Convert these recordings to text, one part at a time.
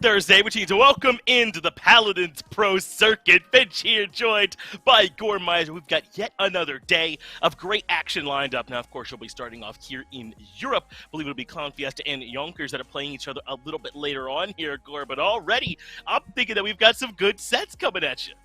Thursday, which means welcome into the Paladins Pro Circuit. Finch here, joined by Gore Miser. We've got yet another day of great action lined up. Now, of course, you'll be starting off here in Europe. I believe it'll be ClownFiesta and Yoinkers that are playing each other a little bit later on here, Gore. But already, I'm thinking that we've got some good sets coming at you.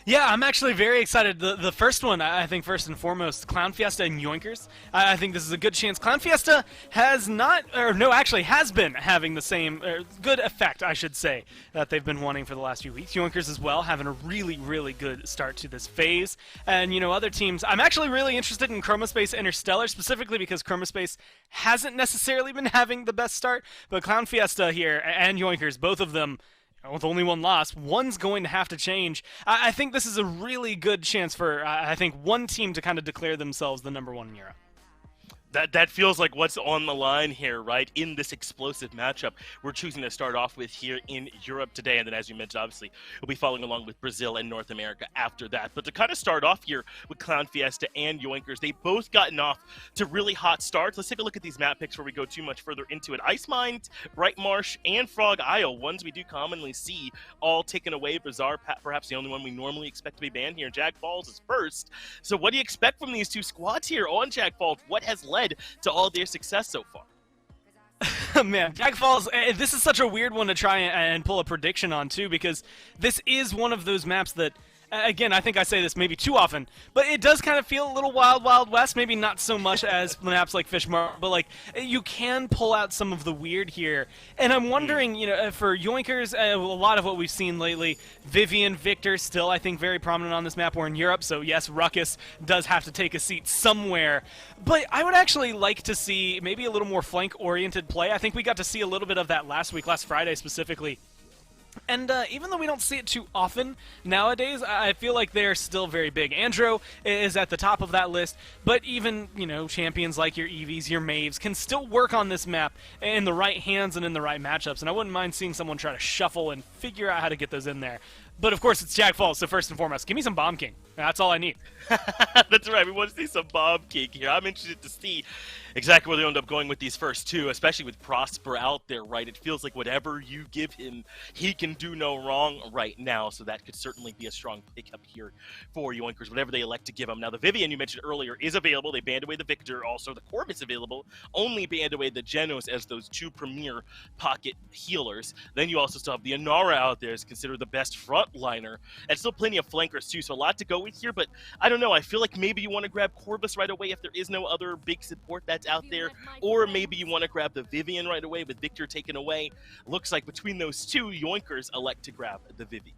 Yeah, I'm actually very excited. The first one, I think, first and foremost, ClownFiesta and Yoinkers. I think this is a good chance. ClownFiesta has not, or no, actually has been having the same good effect, I should say, that they've been wanting for the last few weeks. Yoinkers as well, having a really, really good start to this phase. And, you know, other teams, I'm actually really interested in Chromospace Interstellar, specifically because Chromospace hasn't necessarily been having the best start, but ClownFiesta here and Yoinkers, both of them, with only one loss, one's going to have to change. I think this is a really good chance for, I think, one team to kind of declare themselves the number one in Europe. That feels like what's on the line here, right? In this explosive matchup we're choosing to start off with here in Europe today. And then, as you mentioned, obviously, we'll be following along with Brazil and North America after that. But to kind of start off here with ClownFiesta and Yoinkers, they both gotten off to really hot starts. Let's take a look at these map picks before we go too much further into it. Ice Mine, Bright Marsh, and Frog Isle, ones we do commonly see, all taken away. Bizarre, perhaps the only one we normally expect to be banned here. Jaguar Falls is first. So what do you expect from these two squads here on Jaguar Falls? What has led to all their success so far? Man, Jaguar Falls, this is such a weird one to try and pull a prediction on, too, because this is one of those maps that, again, I think I say this maybe too often, but it does kind of feel a little Wild Wild West, maybe not so much as maps like Fishmark, but like you can pull out some of the weird here. And I'm wondering, you know, for Yoinkers, a lot of what we've seen lately, Vivian, Victor, still I think very prominent on this map. We're in Europe, so yes, Ruckus does have to take a seat somewhere. But I would actually like to see maybe a little more flank-oriented play. I think we got to see a little bit of that last week, last Friday specifically. And even though we don't see it too often nowadays, I feel like they're still very big. Andro is at the top of that list, but even, you know, champions like your Eevees, your Maves can still work on this map in the right hands and in the right matchups, and I wouldn't mind seeing someone try to shuffle and figure out how to get those in there. But of course, it's Jaguar Falls, so first and foremost, give me some Bomb King. That's all I need. That's right, we want to see some Bomb King here. I'm interested to see exactly where they end up going with these first two, especially with Prosper out there, right? It feels like whatever you give him, he can do no wrong right now, so that could certainly be a strong pickup here for Yoinkers, whatever they elect to give him. Now, the Vivian you mentioned earlier is available. They banned away the Victor, also the Corvus available, only banned away the Genos as those two premier pocket healers. Then you also still have the Inara out there, is considered the best frontliner, and still plenty of flankers too, so a lot to go with here, but I don't know, I feel like maybe you want to grab Corvus right away if there is no other big support that's out there, or maybe you want to grab the Vivian right away with Victor taken away. Looks like between those two, Yoinkers elect to grab the Vivian.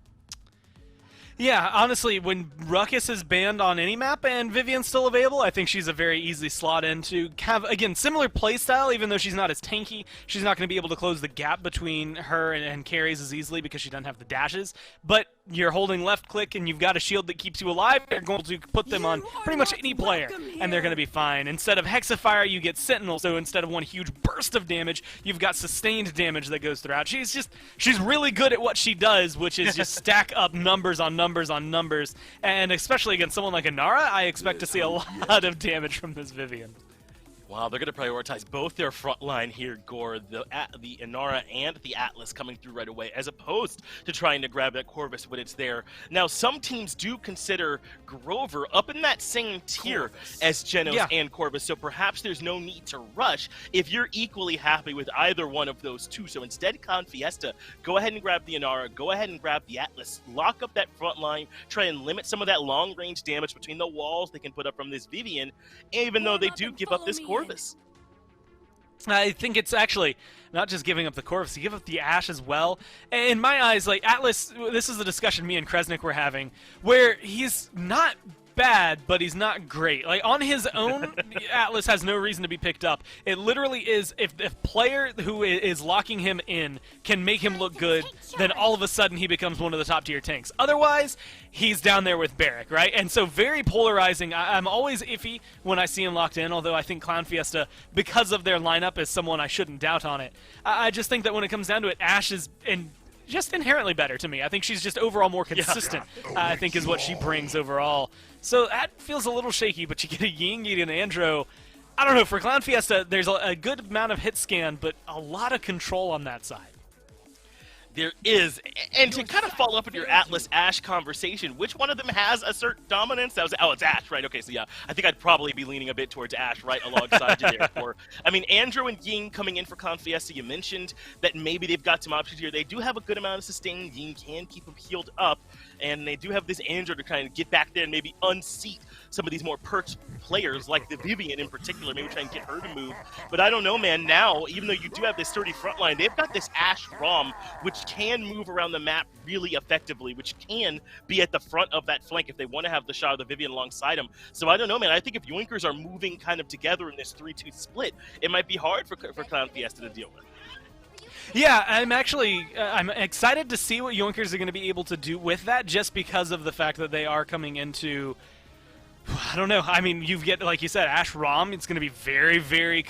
Yeah, honestly, when Ruckus is banned on any map and Vivian's still available, I think she's a very easy slot in to have, again, similar playstyle, even though she's not as tanky. She's not going to be able to close the gap between her and carries as easily because she doesn't have the dashes. But you're holding left click and you've got a shield that keeps you alive, you're going to put them on pretty much any player, and they're going to be fine. Instead of Hexafire, you get Sentinel, so instead of one huge burst of damage, you've got sustained damage that goes throughout. She's really good at what she does, which is just stack up numbers on numbers on numbers, and especially against someone like Inara, I expect to see a lot of damage from this Vivian. Wow, they're going to prioritize both their front line here, Gore, the Inara and the Atlas coming through right away, as opposed to trying to grab that Corvus when it's there. Now, some teams do consider Grover up in that same tier as Genos and Corvus, so perhaps there's no need to rush if you're equally happy with either one of those two. So instead, ClownFiesta, go ahead and grab the Inara, go ahead and grab the Atlas, lock up that front line, try and limit some of that long-range damage between the walls they can put up from this Vivian, even though they do give up this Corvus. I think it's actually not just giving up the Corvus, you give up the Ashe as well. In my eyes, like Atlas, this is a discussion me and Kresnik were having, where he's not bad, but he's not great. Like, on his own, Atlas has no reason to be picked up. It literally is, if player who is locking him in can make him look good, then all of a sudden he becomes one of the top tier tanks. Otherwise, he's down there with Barrack, right? And so very polarizing. I'm always iffy when I see him locked in, although I think ClownFiesta, because of their lineup, is someone I shouldn't doubt on it. I just think that when it comes down to it, Ashe is just inherently better to me. I think she's just overall more consistent, I think, is what she brings overall. So that feels a little shaky, but you get a Ying, you get an Andro. I don't know, for ClownFiesta, there's a good amount of hit scan, but a lot of control on that side. There is, and to kind of follow up with your Atlas Ash conversation, which one of them has a certain dominance? Oh, it's Ash, right? Okay, so yeah, I think I'd probably be leaning a bit towards Ash right alongside you there. I mean, Andrew and Ying coming in for ClownFiesta, you mentioned that maybe they've got some options here. They do have a good amount of sustain. Ying can keep them healed up, and they do have this Andrew to kind of get back there and maybe unseat some of these more perched players, like the Vivian in particular, maybe try and get her to move. But I don't know, man. Now, even though you do have this sturdy front line, they've got this Ash ROM, which can move around the map really effectively, which can be at the front of that flank if they want to have the shot of the Vivian alongside him. So I don't know, man. I think if Yoinkers are moving kind of together in this 3-2 split, it might be hard for ClownFiesta to deal with. Yeah, I'm excited to see what Yoinkers are going to be able to do with that, just because of the fact that they are coming into, I don't know. I mean, you get, like you said, Ash ROM. It's going to be very, very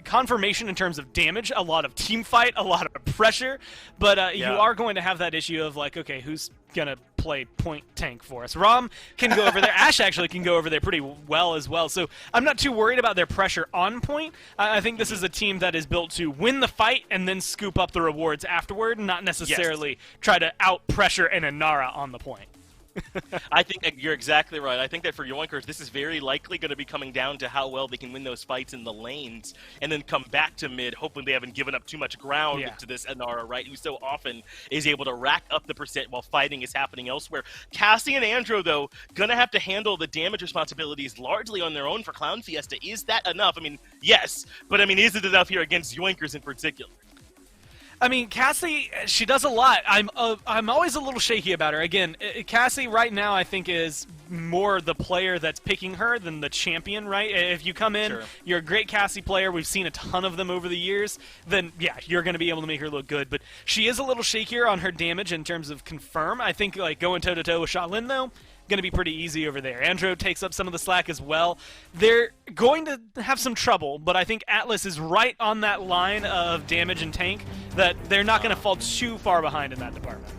confirmation in terms of damage, a lot of team fight, a lot of pressure. But you are going to have that issue of, like, okay, who's going to play point tank for us? ROM can go over there. Ash actually can go over there pretty well as well. So I'm not too worried about their pressure on point. I think this is a team that is built to win the fight and then scoop up the rewards afterward, not necessarily try to out-pressure an Inara on the point. I think you're exactly right. I think that for Yoinkers, this is very likely going to be coming down to how well they can win those fights in the lanes and then come back to mid, hoping they haven't given up too much ground to this Inara, right, who so often is able to rack up the percent while fighting is happening elsewhere. Cassie and Andro, though, going to have to handle the damage responsibilities largely on their own for ClownFiesta. Is that enough? I mean, yes, but I mean, is it enough here against Yoinkers in particular? I mean, Cassie, she does a lot. I'm always a little shaky about her. Again, Cassie right now I think is more the player that's picking her than the champion, right? If you come in, you're a great Cassie player, we've seen a ton of them over the years, then yeah, you're going to be able to make her look good. But she is a little shakier on her damage in terms of confirm. I think like going toe-to-toe with Shaolin, though, going to be pretty easy over there. Andro takes up some of the slack as well. They're going to have some trouble, but I think Atlas is right on that line of damage and tank that they're not going to fall too far behind in that department.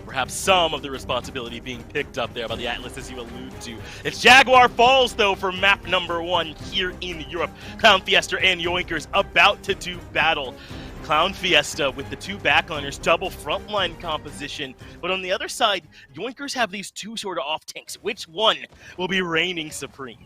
Perhaps some of the responsibility being picked up there by the Atlas, as you allude to. It's Jaguar Falls, though, for map number 1 here in Europe. ClownFiesta and Yoinkers about to do battle. ClownFiesta with the two backliners, double frontline composition. But on the other side, Yoinkers have these two sort of off tanks. Which one will be reigning supreme?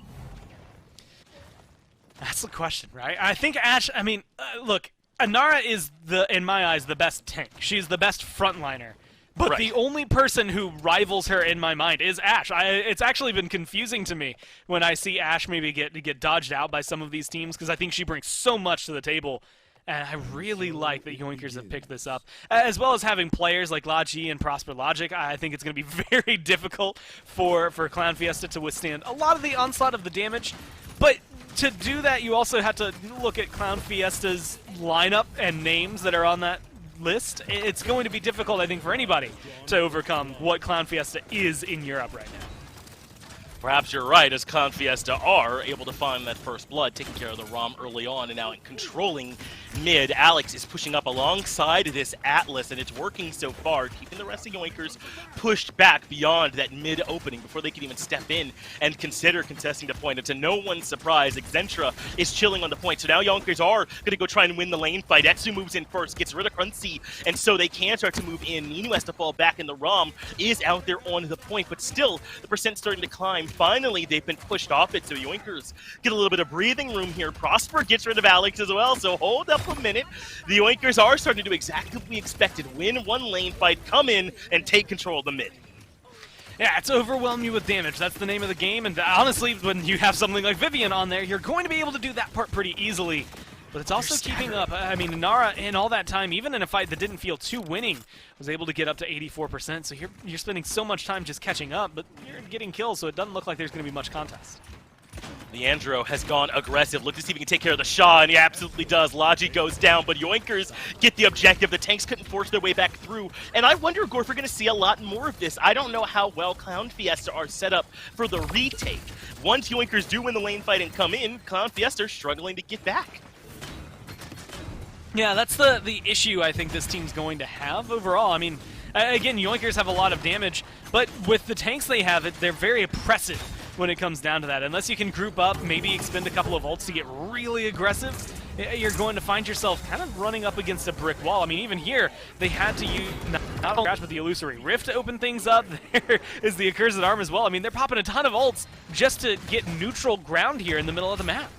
That's the question, right? I think Ash, I mean, look, Inara is, in my eyes, the best tank. She's the best frontliner. But the only person who rivals her in my mind is Ash. It's actually been confusing to me when I see Ash maybe get dodged out by some of these teams, because I think she brings so much to the table. And I really like that Yoinkers have picked this up. As well as having players like Laji and Prosper Logic, I think it's going to be very difficult for ClownFiesta to withstand a lot of the onslaught of the damage. But to do that, you also have to look at ClownFiesta's lineup and names that are on that list. It's going to be difficult, I think, for anybody to overcome what ClownFiesta is in Europe right now. Perhaps you're right, as ClownFiesta are able to find that first blood, taking care of the ROM early on, and now controlling mid. Alex is pushing up alongside this Atlas, and it's working so far, keeping the rest of Yoinkers pushed back beyond that mid opening before they can even step in and consider contesting the point. And to no one's surprise, Xentra is chilling on the point. So now Yoinkers are going to go try and win the lane fight. Etsu moves in first, gets rid of Cruncy, and so they can start to move in. Ninu has to fall back, and the ROM is out there on the point, but still, the percent's starting to climb. Finally, they've been pushed off it, so Yoinkers get a little bit of breathing room here. Prosper gets rid of Alex as well, so hold up a minute. The Yoinkers are starting to do exactly what we expected. Win one lane fight, come in, and take control of the mid. Yeah, it's overwhelm you with damage. That's the name of the game, and honestly, when you have something like Vivian on there, you're going to be able to do that part pretty easily. But it's also keeping up. I mean, Inara, in all that time, even in a fight that didn't feel too winning, was able to get up to 84%. So you're spending so much time just catching up, but you're getting kills, so it doesn't look like there's going to be much contest. Leandro has gone aggressive. Look to see if he can take care of the Shaw, and he absolutely does. Logi goes down, but Yoinkers get the objective. The tanks couldn't force their way back through. And I wonder, Gore, if we're going to see a lot more of this. I don't know how well ClownFiesta are set up for the retake. Once Yoinkers do win the lane fight and come in, ClownFiesta are struggling to get back. Yeah, that's the issue I think this team's going to have overall. I mean, again, Yoinkers have a lot of damage, but with the tanks they have, they're very oppressive when it comes down to that. Unless you can group up, maybe expend a couple of ults to get really aggressive, you're going to find yourself kind of running up against a brick wall. I mean, even here, they had to use not only Crash, but the Illusory Rift to open things up. There is the Accursed Arm as well. I mean, they're popping a ton of ults just to get neutral ground here in the middle of the map.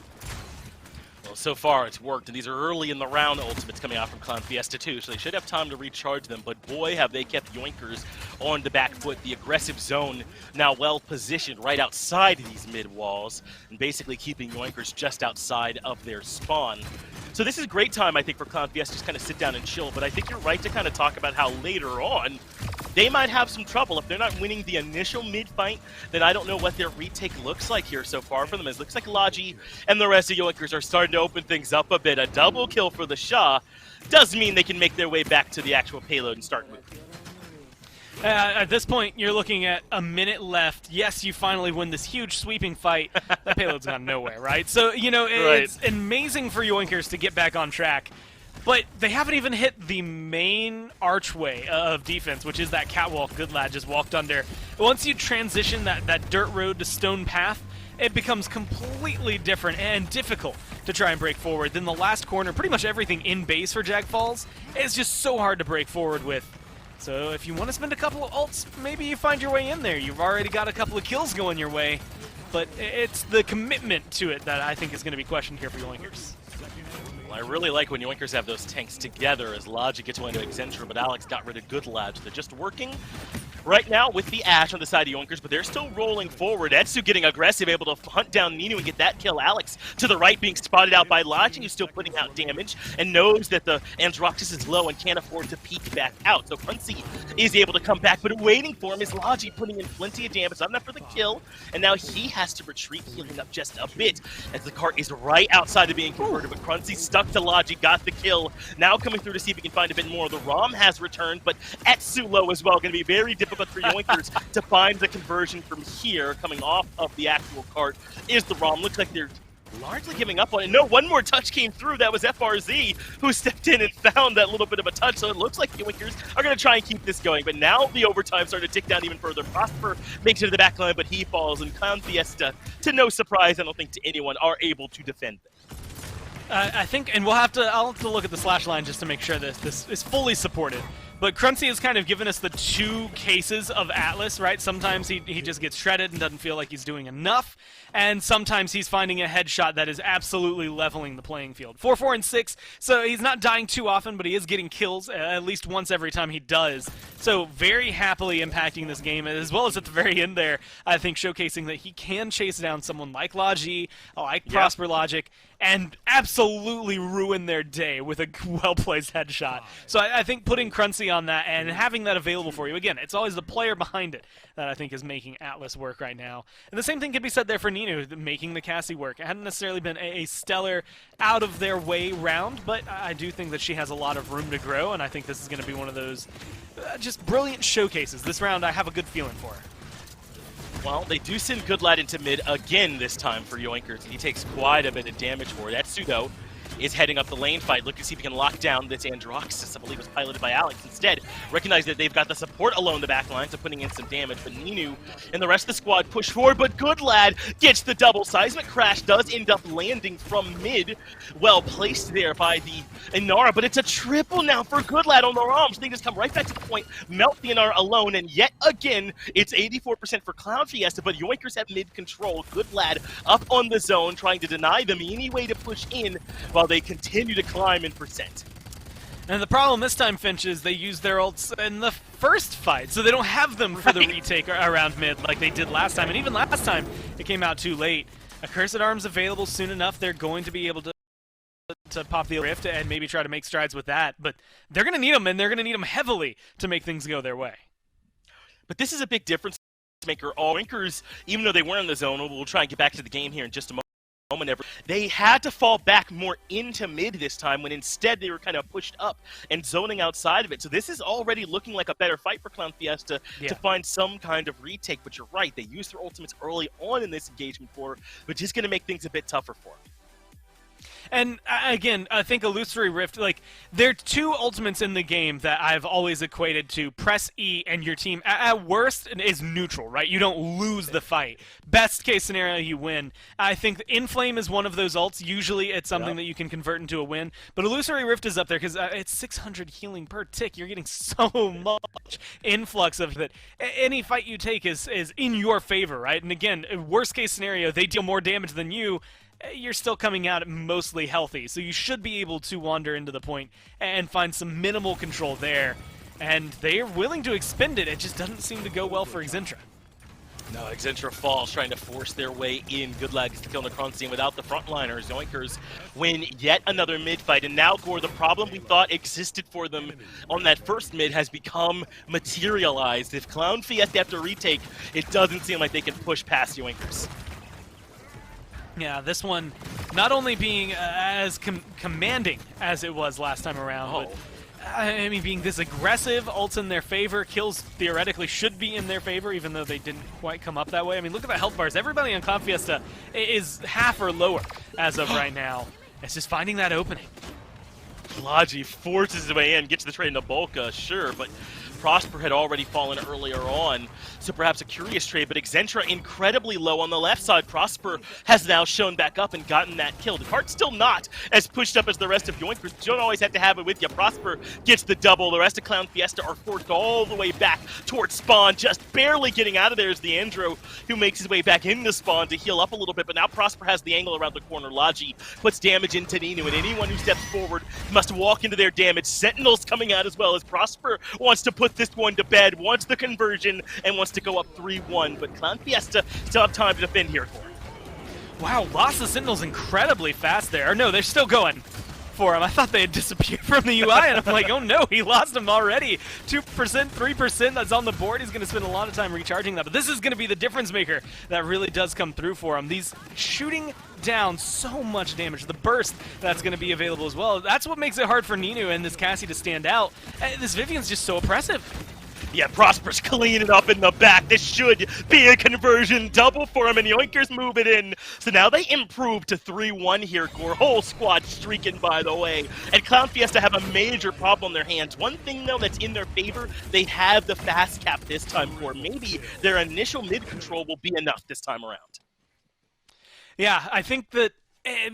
Well, so far it's worked, and these are early in the round ultimates coming out from ClownFiesta too, so they should have time to recharge them, but boy, have they kept Yoinkers on the back foot. The aggressive zone now well positioned right outside these mid walls, and basically keeping Yoinkers just outside of their spawn. So this is a great time, I think, for ClownFiesta to just kind of sit down and chill, but I think you're right to kind of talk about how later on they might have some trouble. If they're not winning the initial mid-fight, then I don't know what their retake looks like here so far for them. It looks like Logi and the rest of Yoinkers are starting to open things up a bit. A double kill for the Shah does mean they can make their way back to the actual payload and start moving. At this point, you're looking at a minute left. Yes, you finally win this huge sweeping fight. That payload's gone nowhere, right? So, you know, it's amazing for Yoinkers to get back on track. But they haven't even hit the main archway of defense, which is that catwalk Good Lad just walked under. Once you transition that dirt road to stone path, it becomes completely different and difficult to try and break forward. Then the last corner, pretty much everything in base for Jaguar Falls, is just so hard to break forward with. So if you want to spend a couple of ults, maybe you find your way in there. You've already got a couple of kills going your way, but it's the commitment to it that I think is going to be questioned here for Yoinkers. I really like when Yoinkers have those tanks together as Logic gets one into Accenture, but Alex got rid of Good Lad. So they're just working right now with the Ash on the side of Yoinkers, but they're still rolling forward. Etsu getting aggressive, able to hunt down Ninu and get that kill. Alex to the right being spotted out by Logic, who's still putting out damage and knows that the Androxus is low and can't afford to peek back out. So Cruncy is able to come back, but waiting for him is Logic putting in plenty of damage. Not enough for the kill, and now he has to retreat, healing up just a bit as the cart is right outside of being converted, but Cruncy stuck to Logic, got the kill. Now coming through to see if he can find a bit more. The ROM has returned, but Etsu low as well. Going to be very difficult for Yoinkers to find the conversion from here. Coming off of the actual cart is the ROM. Looks like they're largely giving up on it. No, one more touch came through. That was FRZ who stepped in and found that little bit of a touch. So it looks like Yoinkers are going to try and keep this going. But now the overtime starting to tick down even further. Prosper makes it to the back line, but he falls. And ClownFiesta, to no surprise, I don't think to anyone, are able to defend them. I think, and I'll have to look at the slash line just to make sure that this is fully supported. But Cruncy has kind of given us the two cases of Atlas, right? Sometimes he just gets shredded and doesn't feel like he's doing enough, and sometimes he's finding a headshot that is absolutely leveling the playing field. 4, 4, and 6, so he's not dying too often, but he is getting kills at least once every time he does. So very happily impacting this game, as well as at the very end there, I think showcasing that he can chase down someone like Logi, like Prosper Logic, and absolutely ruin their day with a well-placed headshot. So I think putting Cruncy on that and having that available for you, again, it's always the player behind it that I think is making Atlas work right now. And the same thing can be said there for Ninu, making the Cassie work. It hadn't necessarily been a stellar, out-of-their-way round, but I do think that she has a lot of room to grow, and I think this is going to be one of those just brilliant showcases. This round, I have a good feeling for her. Well, they do send Good Lad into mid again this time for Yoinkers, and he takes quite a bit of damage for it. Etsu, though, is heading up the lane fight. Look to see if he can lock down this Androxus. I believe was piloted by Alex. Instead, recognize that they've got the support alone the back line, so putting in some damage. But Ninu and the rest of the squad push forward, but Good Lad gets the double. Seismic Crash does end up landing from mid. Well placed there by the Inara, but it's a triple now for Good Lad on the ROM. So they just come right back to the point, melt the Inara alone, and yet again, it's 84% for ClownFiesta, but Yoinkers have mid control. Good Lad up on the zone, trying to deny them any way to push in, while they continue to climb in percent. And the problem this time, Finch, is they used their ults in the first fight, so they don't have them for the retake around mid like they did last time. And even last time, it came out too late. Accursed Arm's available soon enough. They're going to be able to pop the Rift and maybe try to make strides with that. But they're going to need them, and they're going to need them heavily to make things go their way. But this is a big difference maker. All Yoinkers, even though they were in the zone, we'll try and get back to the game here in just a moment. They had to fall back more into mid this time, when instead they were kind of pushed up and zoning outside of it. So this is already looking like a better fight for ClownFiesta to find some kind of retake. But you're right, they used their ultimates early on in this engagement for, but just going to make things a bit tougher for them. And again, I think Illusory Rift, like, there are two ultimates in the game that I've always equated to press E and your team, at worst, is neutral, right? You don't lose the fight. Best case scenario, you win. I think Inflame is one of those ults. Usually it's something that you can convert into a win. But Illusory Rift is up there because it's 600 healing per tick. You're getting so much influx of it. Any fight you take is in your favor, right? And again, worst case scenario, they deal more damage than you. You're still coming out mostly healthy, so you should be able to wander into the point and find some minimal control there. And they're willing to expend it. It just doesn't seem to go well for Xentra. No, Jaguar Falls trying to force their way in. Good luck to kill Necronstein without the frontliners. Yoinkers win yet another mid fight. And now, Gore, the problem we thought existed for them on that first mid has become materialized. If ClownFiesta have to retake, it doesn't seem like they can push past Yoinkers. Yeah, this one not only being as commanding as it was last time around, but I mean, being this aggressive, ults in their favor, kills theoretically should be in their favor, even though they didn't quite come up that way. I mean, look at the health bars. Everybody on ClownFiesta is half or lower as of right now. It's just finding that opening. Logi forces his way in, gets the trade into Bolka, sure, but Prosper had already fallen earlier on, so perhaps a curious trade, but Xentra incredibly low on the left side. Prosper has now shown back up and gotten that kill. Descartes still not as pushed up as the rest of Yoinkers. You don't always have to have it with you. Prosper gets the double. The rest of ClownFiesta are forced all the way back towards spawn, just barely getting out of there is the Andro, who makes his way back into spawn to heal up a little bit, but now Prosper has the angle around the corner. Logi puts damage into Ninu, and anyone who steps forward must walk into their damage. Sentinels coming out as well as Prosper wants to put this one to bed, wants the conversion, and wants to go up 3-1, but ClownFiesta still have time to defend here. Wow, lost the Sentinels incredibly fast there. Or no, they're still going for him. I thought they had disappeared from the UI, and I'm like, oh no, he lost them already. 2%, 3% that's on the board. He's going to spend a lot of time recharging that, but this is going to be the difference maker that really does come through for him. These shooting down so much damage. The burst that's going to be available as well. That's what makes it hard for Ninu and this Cassie to stand out. And this Vivian's just so oppressive. Yeah, Prosper's cleaning up in the back. This should be a conversion double for him, and Yoinkers move it in. So now they improve to 3-1 here, Gore. Whole squad streaking, by the way. And ClownFiesta have a major problem on their hands. One thing, though, that's in their favor, they have the fast cap this time, Gore. Maybe their initial mid control will be enough this time around. Yeah, I think that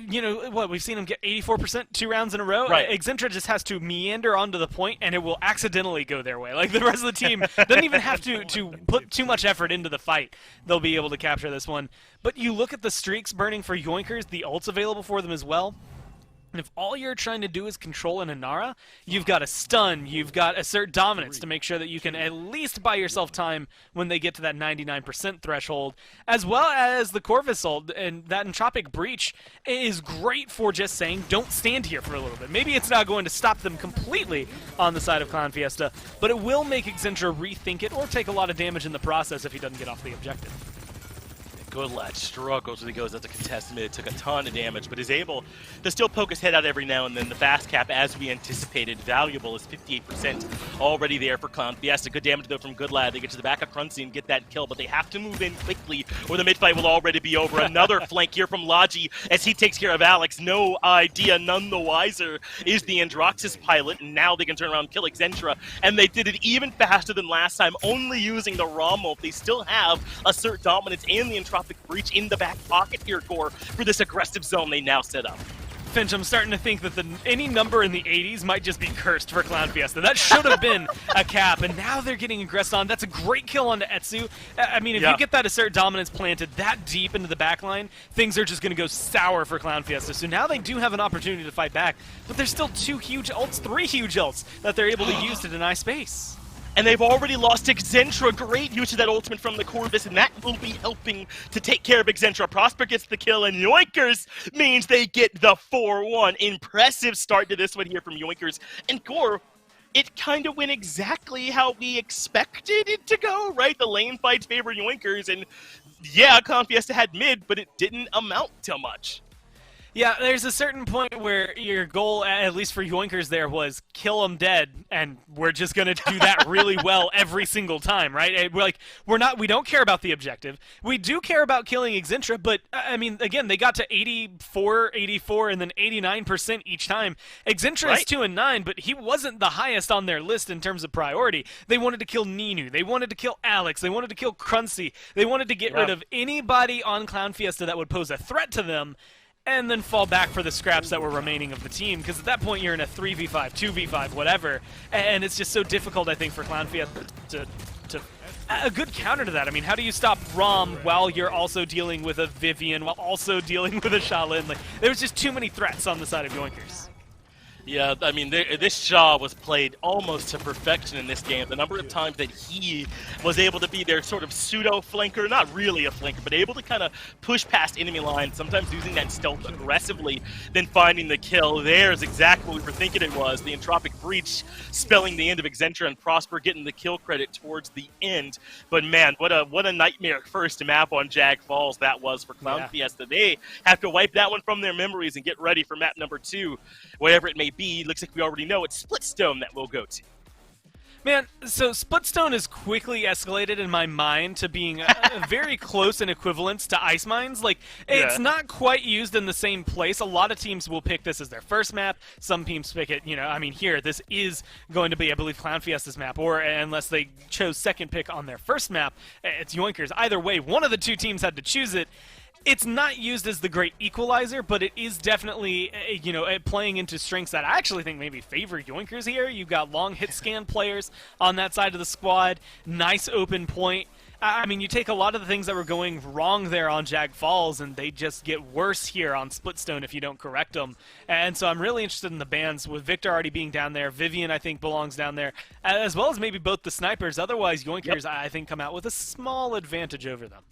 you know what, we've seen him get 84% 2 rounds in a row. Right. Xentra just has to meander onto the point, and it will accidentally go their way. Like, the rest of the team doesn't even have to put too much effort into the fight. They'll be able to capture this one. But you look at the streaks burning for Yoinkers, the ults available for them as well. And if all you're trying to do is control an Inara, you've got to stun, you've got assert dominance to make sure that you can at least buy yourself time when they get to that 99% threshold, as well as the Corvus ult, and that Entropic Breach is great for just saying, don't stand here for a little bit. Maybe it's not going to stop them completely on the side of ClownFiesta, but it will make Xentra rethink it or take a lot of damage in the process if he doesn't get off the objective. Good lad struggles as he goes. That's a contested mid. Took a ton of damage, but is able to still poke his head out every now and then. The fast cap, as we anticipated, valuable is 58% already there for ClownFiesta. Good damage, though, from Good lad. They get to the back of Crunchy and get that kill, but they have to move in quickly or the mid-fight will already be over. Another flank here from Logi as he takes care of Alex. No idea, none the wiser is the Androxus pilot, and now they can turn around and kill Xentra, and they did it even faster than last time, only using the ROM ult. They still have assert dominance and the Entropic Breach in the back pocket here, Gore, for this aggressive zone they now set up. Finch, I'm starting to think that any number in the 80s might just be cursed for ClownFiesta. That should have been a cap, and now they're getting aggressed on. That's a great kill onto Etsu. I mean, if you get that assert dominance planted that deep into the backline, things are just going to go sour for ClownFiesta. So now they do have an opportunity to fight back, but there's still 2 huge ults, 3 huge ults that they're able to use to deny space. And they've already lost Xentra. Great use of that ultimate from the Corvus, and that will be helping to take care of Xentra. Prosper gets the kill, and Yoinkers means they get the 4-1. Impressive start to this one here from Yoinkers. And Gore, it kind of went exactly how we expected it to go, right? The lane fights favor Yoinkers, and yeah, ClownFiesta had mid, but it didn't amount to much. Yeah, there's a certain point where your goal, at least for Yoinkers there, was kill them dead, and we're just gonna do that really well every single time, right? We don't care about the objective. We do care about killing Exintra, but I mean, again, they got to 84, 84, and then 89% each time. Exintra is 2 and 9, but he wasn't the highest on their list in terms of priority. They wanted to kill Ninu, they wanted to kill Alex, they wanted to kill Cruncy, they wanted to get rid of anybody on ClownFiesta that would pose a threat to them, and then fall back for the scraps that were remaining of the team, because at that point you're in a 3v5, 2v5, whatever, and it's just so difficult, I think, for ClownFiesta to a good counter to that. I mean, how do you stop Rom while you're also dealing with a Vivian, while also dealing with a Shaolin? Like, there was just too many threats on the side of Yoinkers. Yeah, I mean, this Shaw was played almost to perfection in this game. The number of times that he was able to be their sort of pseudo-flanker, not really a flanker, but able to kind of push past enemy lines, sometimes using that stealth aggressively, then finding the kill. There's exactly what we were thinking it was. The Entropic Breach spelling the end of Exentra, and Prosper getting the kill credit towards the end. But man, what a nightmare first map on Jag Falls that was for ClownFiesta. They have to wipe that one from their memories and get ready for map number 2, whatever it may be. Looks like we already know it's Splitstone that we'll go to. Man, so Splitstone has quickly escalated in my mind to being very close in equivalence to Ice Mines. Like, it's not quite used in the same place. A lot of teams will pick this as their first map. Some teams pick it, I mean, here, this is going to be, I believe, ClownFiesta's map, or unless they chose second pick on their first map, it's Yoinkers. Either way, one of the two teams had to choose it. It's not used as the great equalizer, but it is definitely, playing into strengths that I actually think maybe favor Yoinkers here. You've got long hit scan players on that side of the squad, nice open point. I mean, you take a lot of the things that were going wrong there on Jag Falls, and they just get worse here on Splitstone if you don't correct them. And so I'm really interested in the bans, with Victor already being down there. Vivian, I think, belongs down there, as well as maybe both the snipers. Otherwise, Yoinkers, I think, come out with a small advantage over them.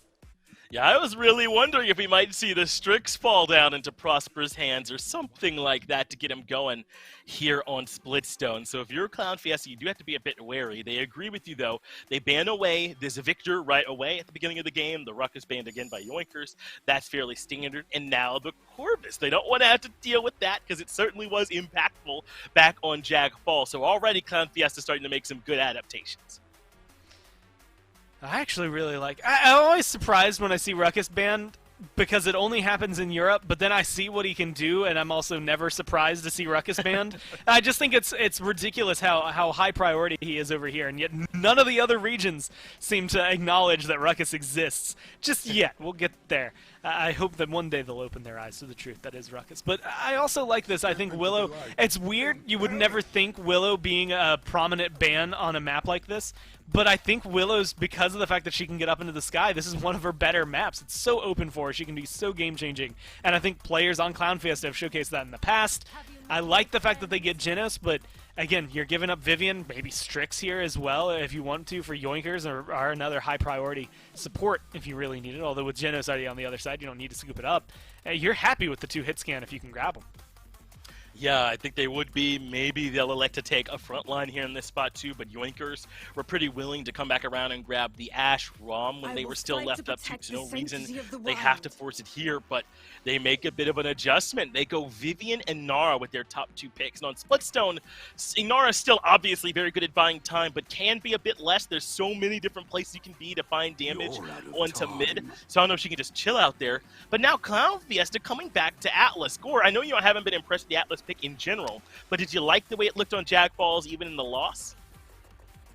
Yeah, I was really wondering if we might see the Strix fall down into Prosper's hands or something like that to get him going here on Splitstone. So if you're ClownFiesta, you do have to be a bit wary. They agree with you, though. They ban away this Victor right away at the beginning of the game. The Ruck is banned again by Yoinkers. That's fairly standard. And now the Corvus. They don't want to have to deal with that because it certainly was impactful back on Jag Fall. So already ClownFiesta starting to make some good adaptations. I actually really like... I'm always surprised when I see Ruckus banned because it only happens in Europe, but then I see what he can do, and I'm also never surprised to see Ruckus banned. I just think it's ridiculous how high priority he is over here, and yet none of the other regions seem to acknowledge that Ruckus exists. Just yet. We'll get there. I hope that one day they'll open their eyes to the truth that is Ruckus. But I also like this. I think Willow, it's weird. You would never think Willow being a prominent ban on a map like this, but I think Willow's, because of the fact that she can get up into the sky, this is one of her better maps. It's so open for her. She can be so game-changing. And I think players on ClownFiesta have showcased that in the past. I like the fact that they get Genos, but again, you're giving up Vivian, maybe Strix here as well if you want to for Yoinkers, or another high-priority support if you really need it. Although with Genos already on the other side, you don't need to scoop it up. You're happy with the 2 hit scan if you can grab them. Yeah, I think they would be. Maybe they'll elect to take a front line here in this spot too, but Yoinkers were pretty willing to come back around and grab the Ash Rom when they were still left up to no reason. They have to force it here, but they make a bit of an adjustment. They go Vivian and Nara with their top 2 picks. And on Splitstone, Nara is still obviously very good at buying time, but can be a bit less. There's so many different places you can be to find damage onto mid, so I don't know if she can just chill out there. But now ClownFiesta coming back to Atlas. Gore, I know you haven't been impressed with the Atlas pick in general, but did you like the way it looked on Jag Falls even in the loss?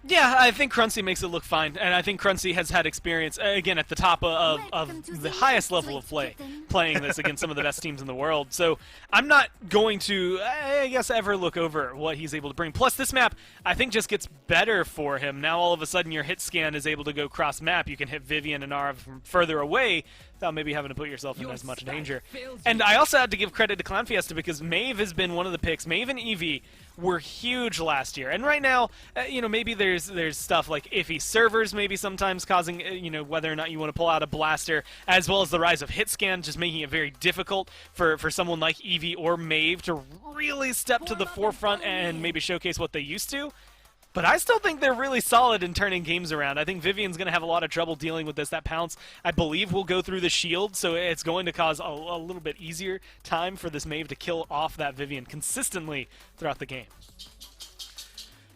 Yeah, I think Cruncy makes it look fine, and I think Cruncy has had experience, again, at the top of the highest level of play, playing this against some of the best teams in the world. So I'm not going to, I guess, ever look over what he's able to bring. Plus, this map, I think, just gets better for him. Now, all of a sudden, your hit scan is able to go cross-map. You can hit Vivian and Nara from further away without maybe having to put yourself in as much danger. And I also had to give credit to ClownFiesta because Maeve has been one of the picks. Maeve and Eevee were huge last year. And right now, maybe there's stuff like iffy servers maybe sometimes causing, whether or not you want to pull out a blaster, as well as the rise of hit scan, just making it very difficult for someone like Eevee or Maeve to really step to the forefront and maybe showcase what they used to. But I still think they're really solid in turning games around. I think Vivian's going to have a lot of trouble dealing with this. That pounce, I believe, will go through the shield, so it's going to cause a little bit easier time for this Maeve to kill off that Vivian consistently throughout the game.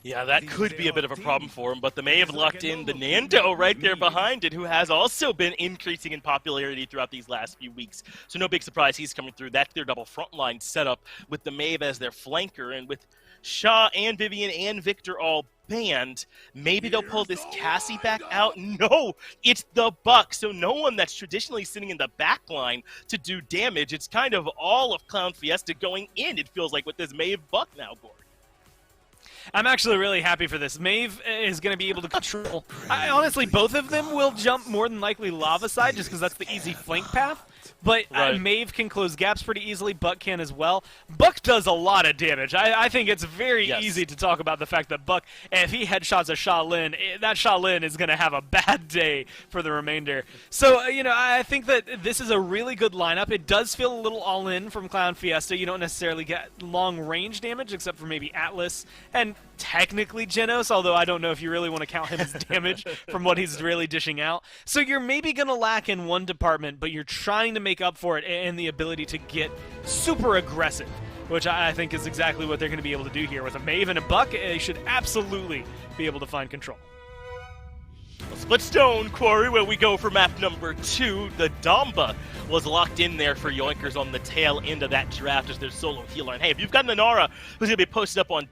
Yeah, that could be a bit of a problem for him, but the Maeve locked in the Nando right there behind it, who has also been increasing in popularity throughout these last few weeks. So no big surprise he's coming through. That's their double frontline setup with the Maeve as their flanker, and with Shaw and Vivian and Victor all banned, maybe they'll pull this Cassie back out. No, it's the Buck, so no one that's traditionally sitting in the back line to do damage. It's kind of all of ClownFiesta going in, it feels like, with this Maeve Buck now, Gord. I'm actually really happy for this. Maeve is going to be able to control. Honestly, both of them will jump more than likely lava side just because that's the easy flank path. But right. Maeve can close gaps pretty easily. Buck can as well. Buck does a lot of damage. I think it's very easy to talk about the fact that Buck, if he headshots a Shaolin, that Shaolin is going to have a bad day for the remainder. So, I think that this is a really good lineup. It does feel a little all-in from ClownFiesta. You don't necessarily get long-range damage except for maybe Atlas and technically Genos, although I don't know if you really want to count him as damage from what he's really dishing out. So you're maybe going to lack in one department, but you're trying to make up for it in the ability to get super aggressive, which I think is exactly what they're going to be able to do here. With a Maeve and a Buck, they should absolutely be able to find control. Splitstone Quarry, where we go for map number 2. The Damba was locked in there for Yoinkers on the tail end of that draft as their solo healer. And hey, if you've got an Inara who's going to be posted up on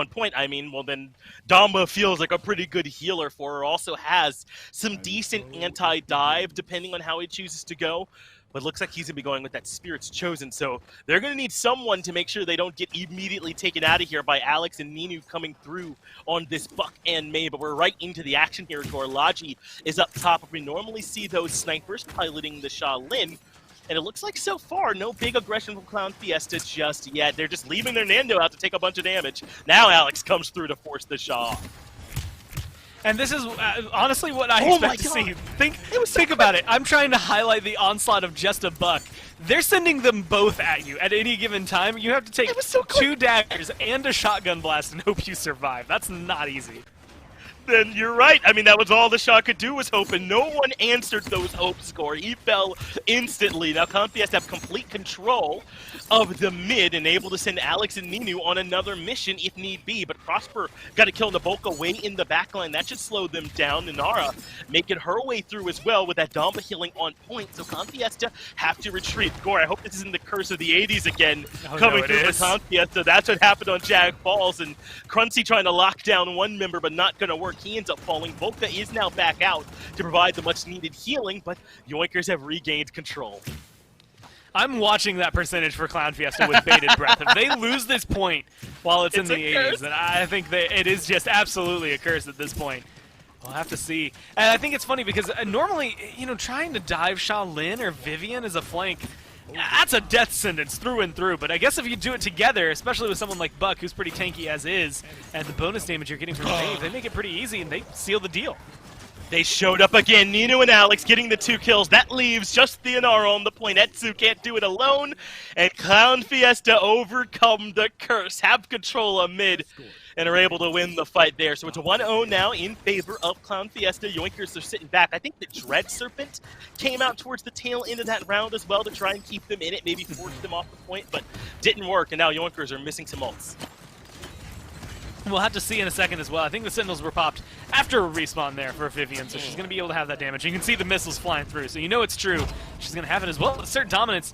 point, well then Damba feels like a pretty good healer for her. Also has some decent anti-dive depending on how he chooses to go. But it looks like he's going to be going with that Spirit's Chosen, so they're going to need someone to make sure they don't get immediately taken out of here by Alex and Ninu coming through on this Buck and May. But we're right into the action here. Gorlaji is up top. We normally see those snipers piloting the Shaolin, and it looks like so far no big aggression from ClownFiesta just yet. They're just leaving their Nando out to take a bunch of damage. Now Alex comes through to force the Shaw off. And this is honestly what I expect to see. Think about it. I'm trying to highlight the onslaught of just a Buck. They're sending them both at you at any given time. You have to take 2 daggers and a shotgun blast and hope you survive. That's not easy. Then you're right. I mean, that was all the Shaw could do was hope, and no one answered those hopes, Corey. He fell instantly. Now ClownFiesta have complete control of the mid and able to send Alex and Ninu on another mission if need be, but Prosper got to kill Naboka way in the backline. That should slow them down. Nanara making her way through as well with that Damba healing on point, so ClownFiesta have to retreat. Gore, I hope this isn't the curse of the 80s again coming through for ClownFiesta. That's what happened on Jaguar Falls, and Crunchy trying to lock down one member, but not going to work. He ends up falling. Volka is now back out to provide the much-needed healing, but Yoinkers have regained control. I'm watching that percentage for ClownFiesta with bated breath. If they lose this point while it's in the 80s, then I think it is just absolutely a curse at this point. We'll have to see. And I think it's funny because normally, trying to dive Shaolin or Vivian as a flank, that's a death sentence through and through. But I guess if you do it together, especially with someone like Buck, who's pretty tanky as is, and the bonus damage you're getting from Maeve, they make it pretty easy and they seal the deal. They showed up again. Ninu and Alex getting the 2 kills. That leaves just the Inara on the point. Etsu can't do it alone. And ClownFiesta overcome the curse, have control of mid, and are able to win the fight there. So it's a 1-0 now in favor of ClownFiesta. Yoinkers are sitting back. I think the Dread Serpent came out towards the tail end of that round as well to try and keep them in it, maybe force them off the point, but didn't work. And now Yoinkers are missing some ults. We'll have to see in a second as well. I think the Sentinels were popped after a respawn there for Vivian, so she's going to be able to have that damage. You can see the missiles flying through, so you know it's true. She's going to have it as well. Assert Dominance.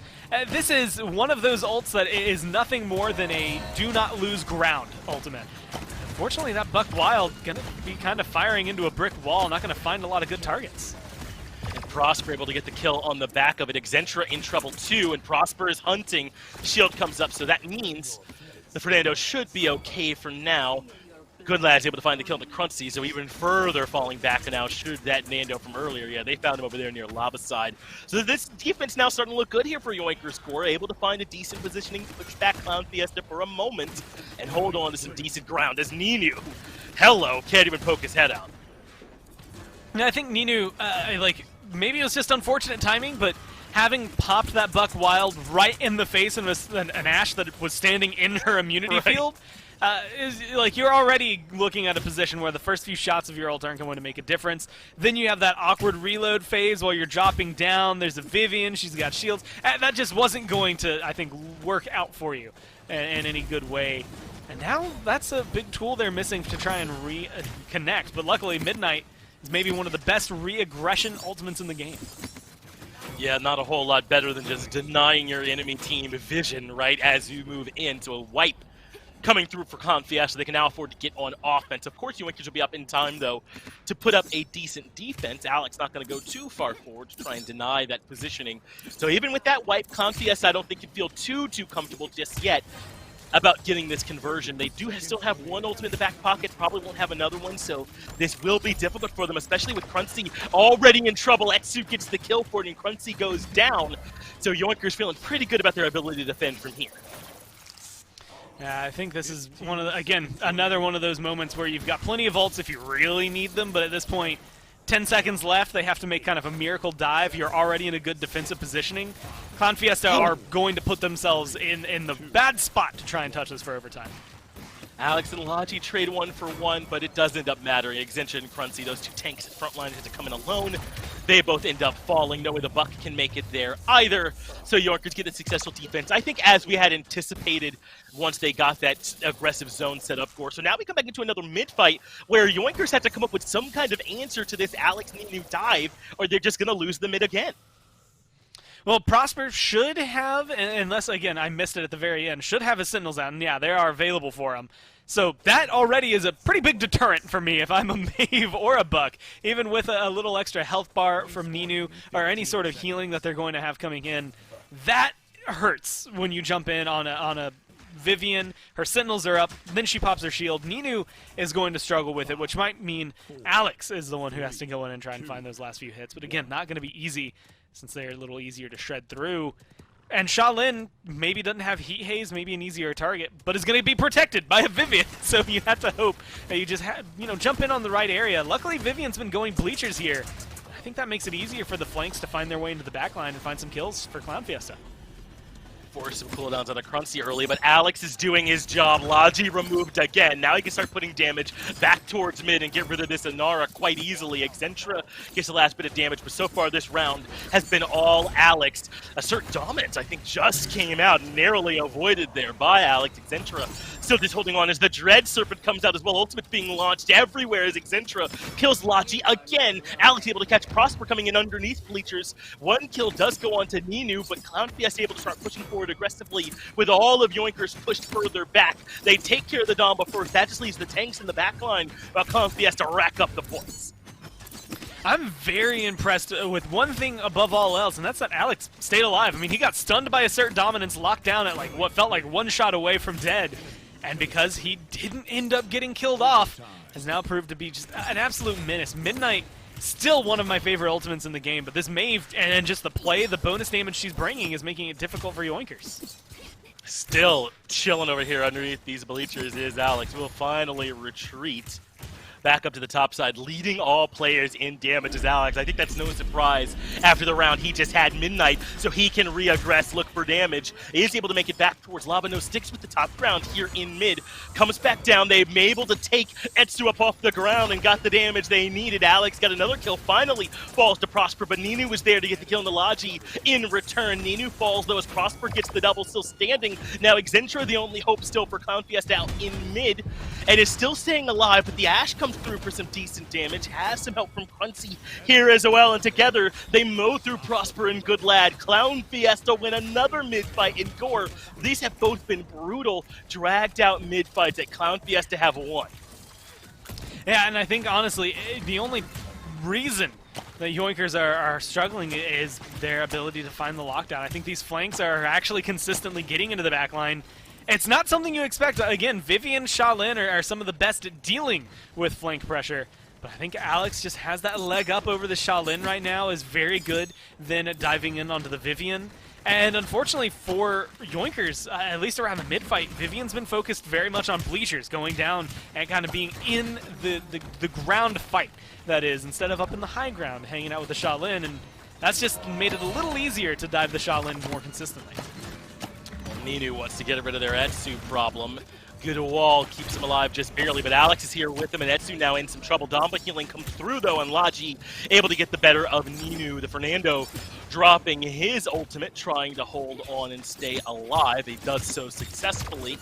This is one of those ults that is nothing more than a do not lose ground ultimate. Unfortunately, that Buck Wild going to be kind of firing into a brick wall, not going to find a lot of good targets. And Prosper able to get the kill on the back of it. Exentra in trouble too, and Prosper is hunting. Shield comes up, so that means the Fernando should be okay for now. Good Lad's able to find the kill on the Crunchy, so even further falling back now should that Nando from earlier. Yeah, they found him over there near Lava Side. So this defense now starting to look good here for Yoinkers Core, able to find a decent positioning to push back ClownFiesta for a moment and hold on to some decent ground as Ninu, can't even poke his head out. Yeah, I think Ninu, maybe it was just unfortunate timing, but having popped that Buck Wild right in the face and an Ashe that was standing in her immunity field, is like you're already looking at a position where the first few shots of your ult aren't going to make a difference. Then you have that awkward reload phase while you're dropping down. There's a Vivian, she's got shields. That just wasn't going to, I think, work out for you in any good way. And now that's a big tool they're missing to try and reconnect. But luckily, Midnight is maybe one of the best re-aggression ultimates in the game. Yeah, not a whole lot better than just denying your enemy team vision, right, as you move into a wipe coming through for ClownFiesta. They can now afford to get on offense. Of course, Yoinkers will be up in time, though, to put up a decent defense. Alex not going to go too far forward to try and deny that positioning. So even with that wipe, ClownFiesta I don't think can feel too comfortable just yet about getting this conversion. They do still have one ultimate in the back pocket, probably won't have another one, so this will be difficult for them, especially with Cruncy already in trouble. Etsu gets the kill for it, and Cruncy goes down. So Yoinkers feeling pretty good about their ability to defend from here. Yeah, I think this is one of the, again, another one of those moments where you've got plenty of ults if you really need them, but at this point, 10 seconds left, they have to make kind of a miracle dive. You're already in a good defensive positioning. ClownFiesta are going to put themselves in the bad spot to try and touch this for overtime. Alex and Logi trade 1-for-1, but it does end up mattering. Exentia and Cruncy, those two tanks at front line, had to come in alone. They both end up falling. No way the Buck can make it there either. So Yoinkers get a successful defense, I think, as we had anticipated once they got that aggressive zone set up for. So now we come back into another mid-fight where Yoinkers have to come up with some kind of answer to this Alex Ninu dive, or they're just going to lose the mid again. Well, Prosper should have, unless, again, I missed it at the very end, should have his Sentinels out, and yeah, they are available for him. So that already is a pretty big deterrent for me if I'm a Mave or a Buck. Even with a little extra health bar from Ninu, or any sort of healing that they're going to have coming in, that hurts when you jump in on a Vivian. Her Sentinels are up, then she pops her shield. Ninu is going to struggle with it, which might mean Alex is the one who has to go in and try and find those last few hits. But again, not going to be easy, since they're a little easier to shred through. And Shaolin maybe doesn't have Heat Haze, maybe an easier target, but is going to be protected by a Vivian. So you have to hope that you just jump in on the right area. Luckily, Vivian's been going bleachers here. I think that makes it easier for the flanks to find their way into the backline and find some kills for ClownFiesta. Force some cooldowns on the Cruncy early, but Alex is doing his job. Logi removed again. Now he can start putting damage back towards mid and get rid of this Inara quite easily. Exentia gets the last bit of damage, but so far this round has been all Alex. Assert Dominance, I think, just came out, narrowly avoided there by Alex. Exentia still just holding on as the Dread Serpent comes out as well. Ultimate being launched everywhere as Exentia kills Logi again. Alex able to catch Prosper coming in underneath bleachers. One kill does go on to Ninu, but ClownFiesta able to start pushing forward aggressively with all of Yoinkers pushed further back. They take care of the Dom, but first that just leaves the tanks in the backline while ClownFiesta rack up the points. I'm very impressed with one thing above all else, and that's that Alex stayed alive. I mean, he got stunned by Assert Dominance, locked down at like what felt like one shot away from dead. And because he didn't end up getting killed off, has now proved to be just an absolute menace. Midnight, still one of my favorite ultimates in the game, but this Mave and just the play, the bonus damage she's bringing is making it difficult for Yoinkers. Still chilling over here underneath these bleachers is Alex. Will finally retreat back up to the top side, leading all players in damage is Alex. I think that's no surprise. After the round, he just had Midnight, so he can re-aggress, look for damage. He is able to make it back towards Lava. No, sticks with the top ground here in mid. Comes back down. They've been able to take Etsu up off the ground and got the damage they needed. Alex got another kill. Finally falls to Prosper, but Ninu was there to get the kill on the Logi in return. Ninu falls, though, as Prosper gets the double, still standing. Now, Exentia, the only hope still for ClownFiesta out in mid, and is still staying alive, but the Ashe comes through for some decent damage, has some help from Cruncy here as well, and together they mow through Prosper and Good Lad. ClownFiesta win another mid-fight in Gore. These have both been brutal, dragged out mid-fights that ClownFiesta have won. Yeah, and I think, honestly, the only reason that Yoinkers are struggling is their ability to find the lockdown. I think these flanks are actually consistently getting into the backline. It's not something you expect. Again, Vivian, Shaolin are some of the best at dealing with flank pressure. But I think Alex just has that leg up over the Shaolin right now, is very good then at diving in onto the Vivian. And unfortunately for Yoinkers, at least around the mid-fight, Vivian's been focused very much on bleachers, going down and kind of being in the ground fight, that is, instead of up in the high ground, hanging out with the Shaolin. And that's just made it a little easier to dive the Shaolin more consistently. Ninu wants to get rid of their Etsu problem. good wall keeps him alive just barely, but Alex is here with him, and Etsu now in some trouble. Damba healing comes through, though, and Laji able to get the better of Ninu. The Fernando dropping his ultimate, trying to hold on and stay alive. He does so successfully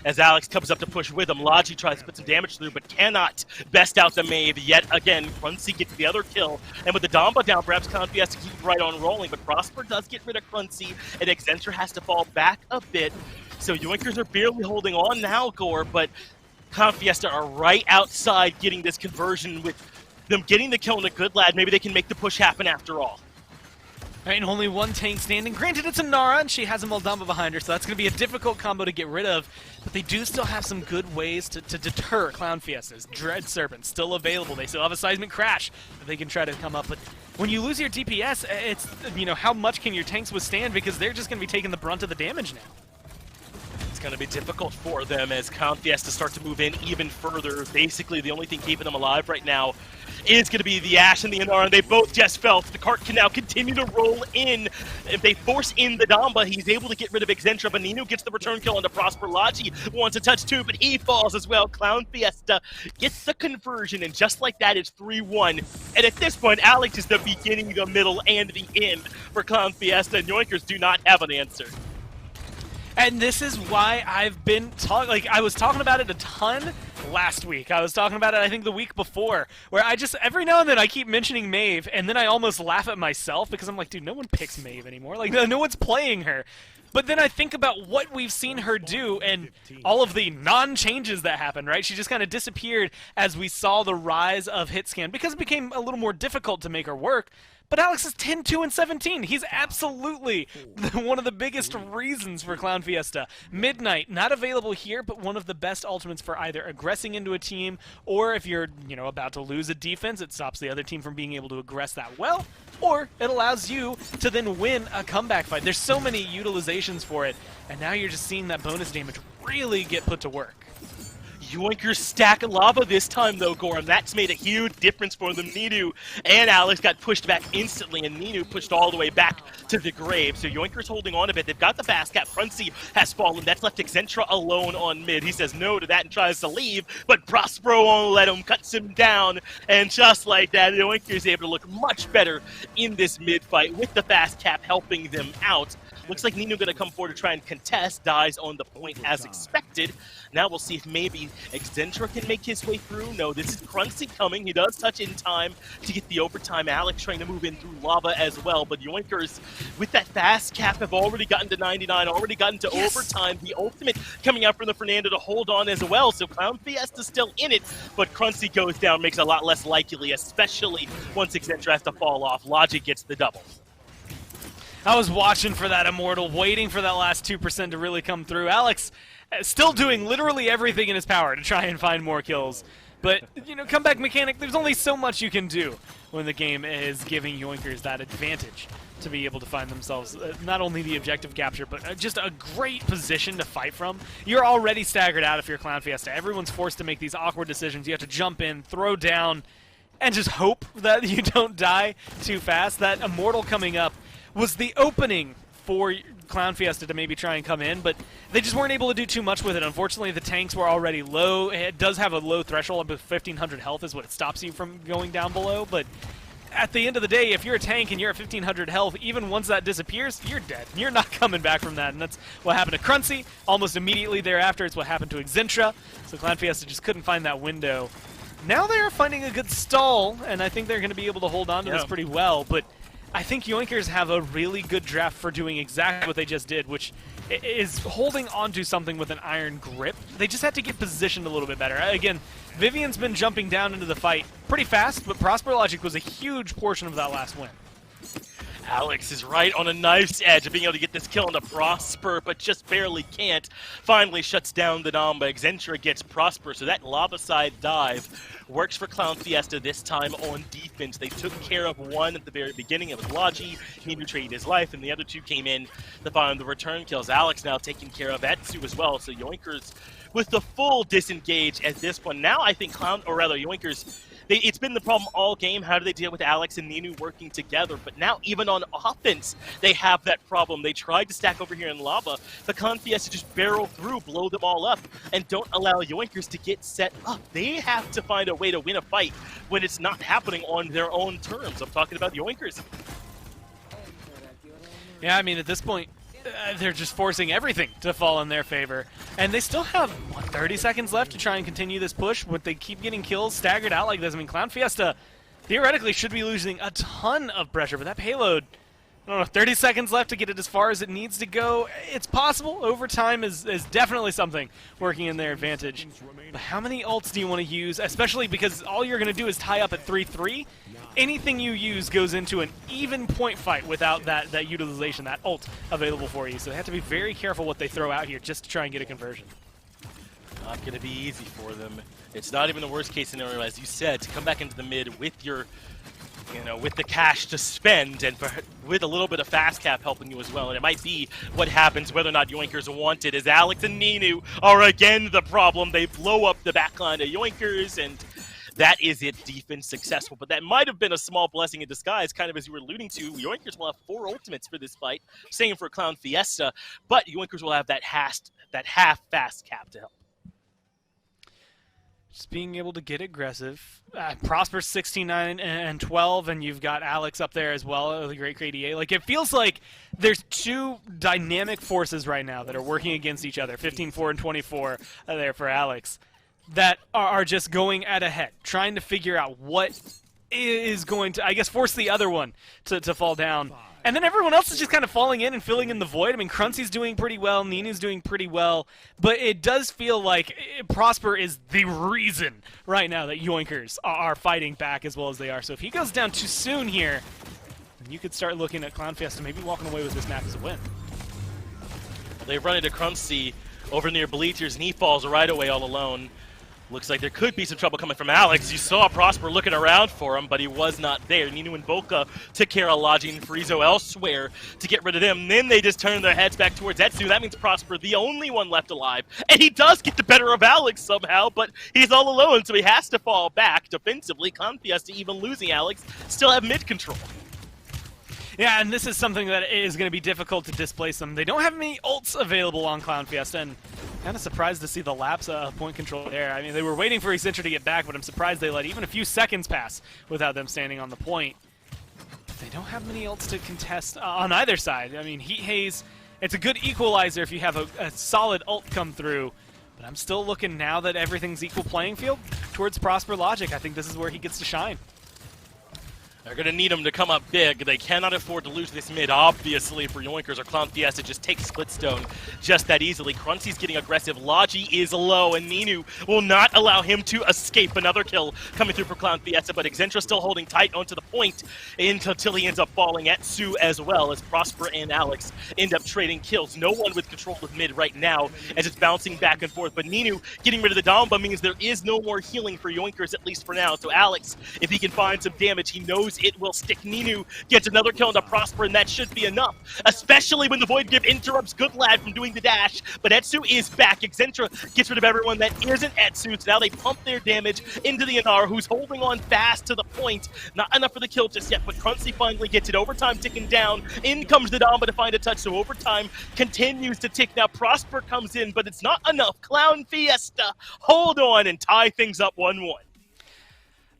as Alex comes up to push with him. Laji tries to put some damage through, but cannot best out the Maeve yet again. Cruncy gets the other kill, and with the Damba down, perhaps ClownFiesta keep right on rolling, but Prosper does get rid of Cruncy, and Excentra has to fall back a bit. So Yoinkers are barely holding on now, Gore, but ClownFiesta are right outside getting this conversion. With them getting the kill on a good lad, maybe they can make the push happen after all. All right, and only one tank standing. Granted, it's a Nara, and she has a Moldamba behind her, so that's going to be a difficult combo to get rid of. But they do still have some good ways to deter ClownFiesta's Dread Serpent still available. They still have a Seismic Crash that they can try to come up with. When you lose your DPS, it's, you know, how much can your tanks withstand, because they're just going to be taking the brunt of the damage now. It's going to be difficult for them as ClownFiesta start to move in even further. Basically, the only thing keeping them alive right now is going to be the Ashe and the Inara, and they both just fell. The cart can now continue to roll in. If they force in the Damba, he's able to get rid of Excentra. Benino gets the return kill onto Prosper. Laji wants a touch too, but he falls as well. ClownFiesta gets the conversion, and just like that, it's 3-1. And at this point, Alex is the beginning, the middle, and the end for ClownFiesta, and Yoinkers do not have an answer. And this is why I've been talking, like, I was talking about it a ton last week. I was talking about it, I think, the week before, where I just, every now and then I keep mentioning Maeve, and then I almost laugh at myself, because I'm like, dude, no one picks Maeve anymore. Like, no one's playing her. But then I think about what we've seen her do and all of the non-changes that happened, right? She just kind of disappeared as we saw the rise of hitscan, because it became a little more difficult to make her work. But Alex is 10, 2, and 17. He's absolutely one of the biggest reasons for ClownFiesta. Midnight, not available here, but one of the best ultimates for either aggressing into a team, or if you're, you know, about to lose a defense, it stops the other team from being able to aggress that well, or it allows you to then win a comeback fight. There's so many utilizations for it, and now you're just seeing that bonus damage really get put to work. Yoinkers stack of lava this time, though, Gorham. That's made a huge difference for them. Ninu and Alex got pushed back instantly, and Ninu pushed all the way back to the grave. So Yoinkers holding on a bit. They've got the fast cap. Pruncy has fallen. That's left Excentra alone on mid. He says no to that and tries to leave, but Prospero won't let him, cuts him down. And just like that, Yoinkers is able to look much better in this mid fight with the fast cap helping them out. Looks like Nino going to come forward to try and contest, dies on the point as expected. Now we'll see if maybe Excentra can make his way through. No, this is Cruncy coming. He does touch in time to get the overtime. Alex trying to move in through lava as well, but Yoinkers with that fast cap have already gotten to 99, already gotten to overtime. The ultimate coming out from the Fernando to hold on as well, so ClownFiesta's still in it, but Cruncy goes down, makes it a lot less likely, especially once Excentra has to fall off. Logic gets the double. I was watching for that Immortal, waiting for that last 2% to really come through. Alex still doing literally everything in his power to try and find more kills. But, you know, comeback mechanic, there's only so much you can do when the game is giving Yoinkers that advantage to be able to find themselves not only the objective capture, but just a great position to fight from. You're already staggered out if you're ClownFiesta. Everyone's forced to make these awkward decisions. You have to jump in, throw down, and just hope that you don't die too fast. That Immortal coming up was the opening for ClownFiesta to maybe try and come in, but they just weren't able to do too much with it. Unfortunately, the tanks were already low. It does have a low threshold, but 1,500 health is what it stops you from going down below, but at the end of the day, if you're a tank and you're at 1,500 health, even once that disappears, you're dead. You're not coming back from that, and that's what happened to Cruncy. Almost immediately thereafter, it's what happened to Excentra, so ClownFiesta just couldn't find that window. Now they are finding a good stall, and I think they're going to be able to hold on to this pretty well, but I think Yoinkers have a really good draft for doing exactly what they just did, which is holding onto something with an iron grip. They just have to get positioned a little bit better. Again, Vivian's been jumping down into the fight pretty fast, but Prosper Logic was a huge portion of that last win. Alex is right on a knife's edge of being able to get this kill into Prosper, but just barely can't. Finally shuts down the Damba. Excentra gets Prosper, so that lava side dive works for ClownFiesta this time on defense. They took care of one at the very beginning. It was Logi. He traded his life, and the other two came in to find the return kills. Alex now taking care of Etsu as well, so Yoinkers with the full disengage at this point. Now I think Yoinkers, It's been the problem all game. How do they deal with Alex and Ninu working together? But now, even on offense, they have that problem. They tried to stack over here in lava. The ClownFiesta just barrel through, blow them all up, and don't allow Yoinkers to get set up. They have to find a way to win a fight when it's not happening on their own terms. I'm talking about Yoinkers. Yeah, I mean, at this point, they're just forcing everything to fall in their favor. And they still have, what, 30 seconds left to try and continue this push. Would they keep getting kills staggered out like this? I mean, ClownFiesta theoretically should be losing a ton of pressure, but that payload, I don't know, 30 seconds left to get it as far as it needs to go. It's possible. Overtime is definitely something working in their advantage. But how many ults do you want to use, especially because all you're going to do is tie up at 3-3? Anything you use goes into an even point fight without that utilization, that ult available for you. So they have to be very careful what they throw out here just to try and get a conversion. Not going to be easy for them. It's not even the worst case scenario, as you said, to come back into the mid with your, with the cash to spend and with a little bit of fast cap helping you as well. And it might be what happens whether or not Yoinkers want it, as Alex and Ninu are again the problem. They blow up the backline of Yoinkers, and that is it, defense successful. But that might have been a small blessing in disguise, kind of as you were alluding to. Yoinkers will have 4 ultimates for this fight, same for ClownFiesta, but Yoinkers will have that half fast cap to help. Just being able to get aggressive. Prosper 69 and 12, and you've got Alex up there as well, the great EA. Like, it feels like there's 2 dynamic forces right now that are working against each other. 15-4 and 24 there for Alex, that are just going at a head, trying to figure out what is going to, I guess, force the other one to fall down. And then everyone else is just kind of falling in and filling in the void. I mean, Crunchy's doing pretty well, Ninu's doing pretty well, but it does feel like Prosper is the reason right now that Yoinkers are fighting back as well as they are. So if he goes down too soon here, then you could start looking at ClownFiesta maybe walking away with this map as a win. They've run into Crunchy over near Bleachers, and he falls right away all alone. Looks like there could be some trouble coming from Alex. You saw Prosper looking around for him, but he was not there. Ninu and Volca took care of Logi and Friezo elsewhere to get rid of them. Then they just turned their heads back towards Etsu. That means Prosper, the only one left alive. And he does get the better of Alex somehow, but he's all alone, so he has to fall back defensively. ClownFiesta, even losing Alex, still have mid control. Yeah, and this is something that is going to be difficult to displace them. They don't have many ults available on ClownFiesta, and kind of surprised to see the lapse of point control there. I mean, they were waiting for Eccentric to get back, but I'm surprised they let even a few seconds pass without them standing on the point. They don't have many ults to contest on either side. I mean, Heat Haze, it's a good equalizer if you have a solid ult come through, but I'm still looking, now that everything's equal playing field, towards Prosper Logic. I think this is where he gets to shine. They're going to need him to come up big. They cannot afford to lose this mid, obviously, for Yoinkers or ClownFiesta. Just take Splitstone just that easily. Crunchy's getting aggressive. Logi is low, and Ninu will not allow him to escape. Another kill coming through for ClownFiesta, but Exentra still holding tight onto the point until he ends up falling. Etsu as well, as Prosper and Alex end up trading kills. No one with control of mid right now, as it's bouncing back and forth. But Ninu getting rid of the Damba means there is no more healing for Yoinkers, at least for now. So Alex, if he can find some damage, he knows it will stick. Ninu gets another kill into Prosper, and that should be enough, especially when the Void Grip interrupts Good Lad from doing the dash. But Etsu is back. Exentra gets rid of everyone that isn't Etsu, so now they pump their damage into the Anar, who's holding on fast to the point. Not enough for the kill just yet, but Crunchy finally gets it. Overtime ticking down. In comes the Damba to find a touch, so overtime continues to tick. Now Prosper comes in, but it's not enough. ClownFiesta hold on and tie things up 1-1.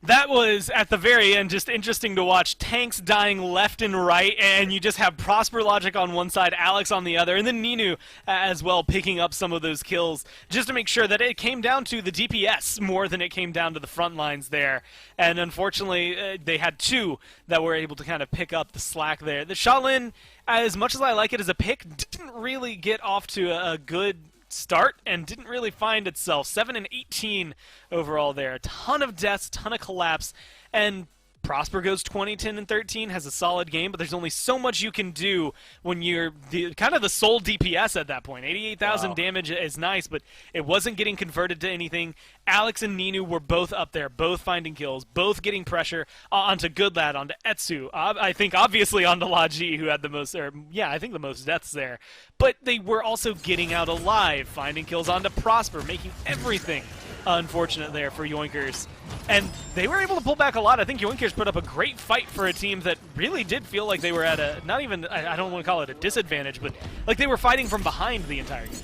That was, at the very end, just interesting to watch. Tanks dying left and right, and you just have Prosper Logic on one side, Alex on the other, and then Ninu as well picking up some of those kills, just to make sure that it came down to the DPS more than it came down to the front lines there. And unfortunately, they had 2 that were able to kind of pick up the slack there. The Shaolin, as much as I like it as a pick, didn't really get off to a good start and didn't really find itself. 7 and 18 overall there. A ton of deaths, ton of collapse, and Prosper goes 20, 10, and 13, has a solid game, but there's only so much you can do when you're kind of the sole DPS at that point. 88,000 damage is nice, but it wasn't getting converted to anything. Alex and Ninu were both up there, both finding kills, both getting pressure onto Good Lad, onto Etsu. I think obviously onto Logi, who had the most, I think the most deaths there. But they were also getting out alive, finding kills onto Prosper, making everything unfortunate there for Yoinkers. And they were able to pull back a lot. I think Yoinkers put up a great fight for a team that really did feel like they were at a, not even, I don't want to call it a disadvantage, but like they were fighting from behind the entire game.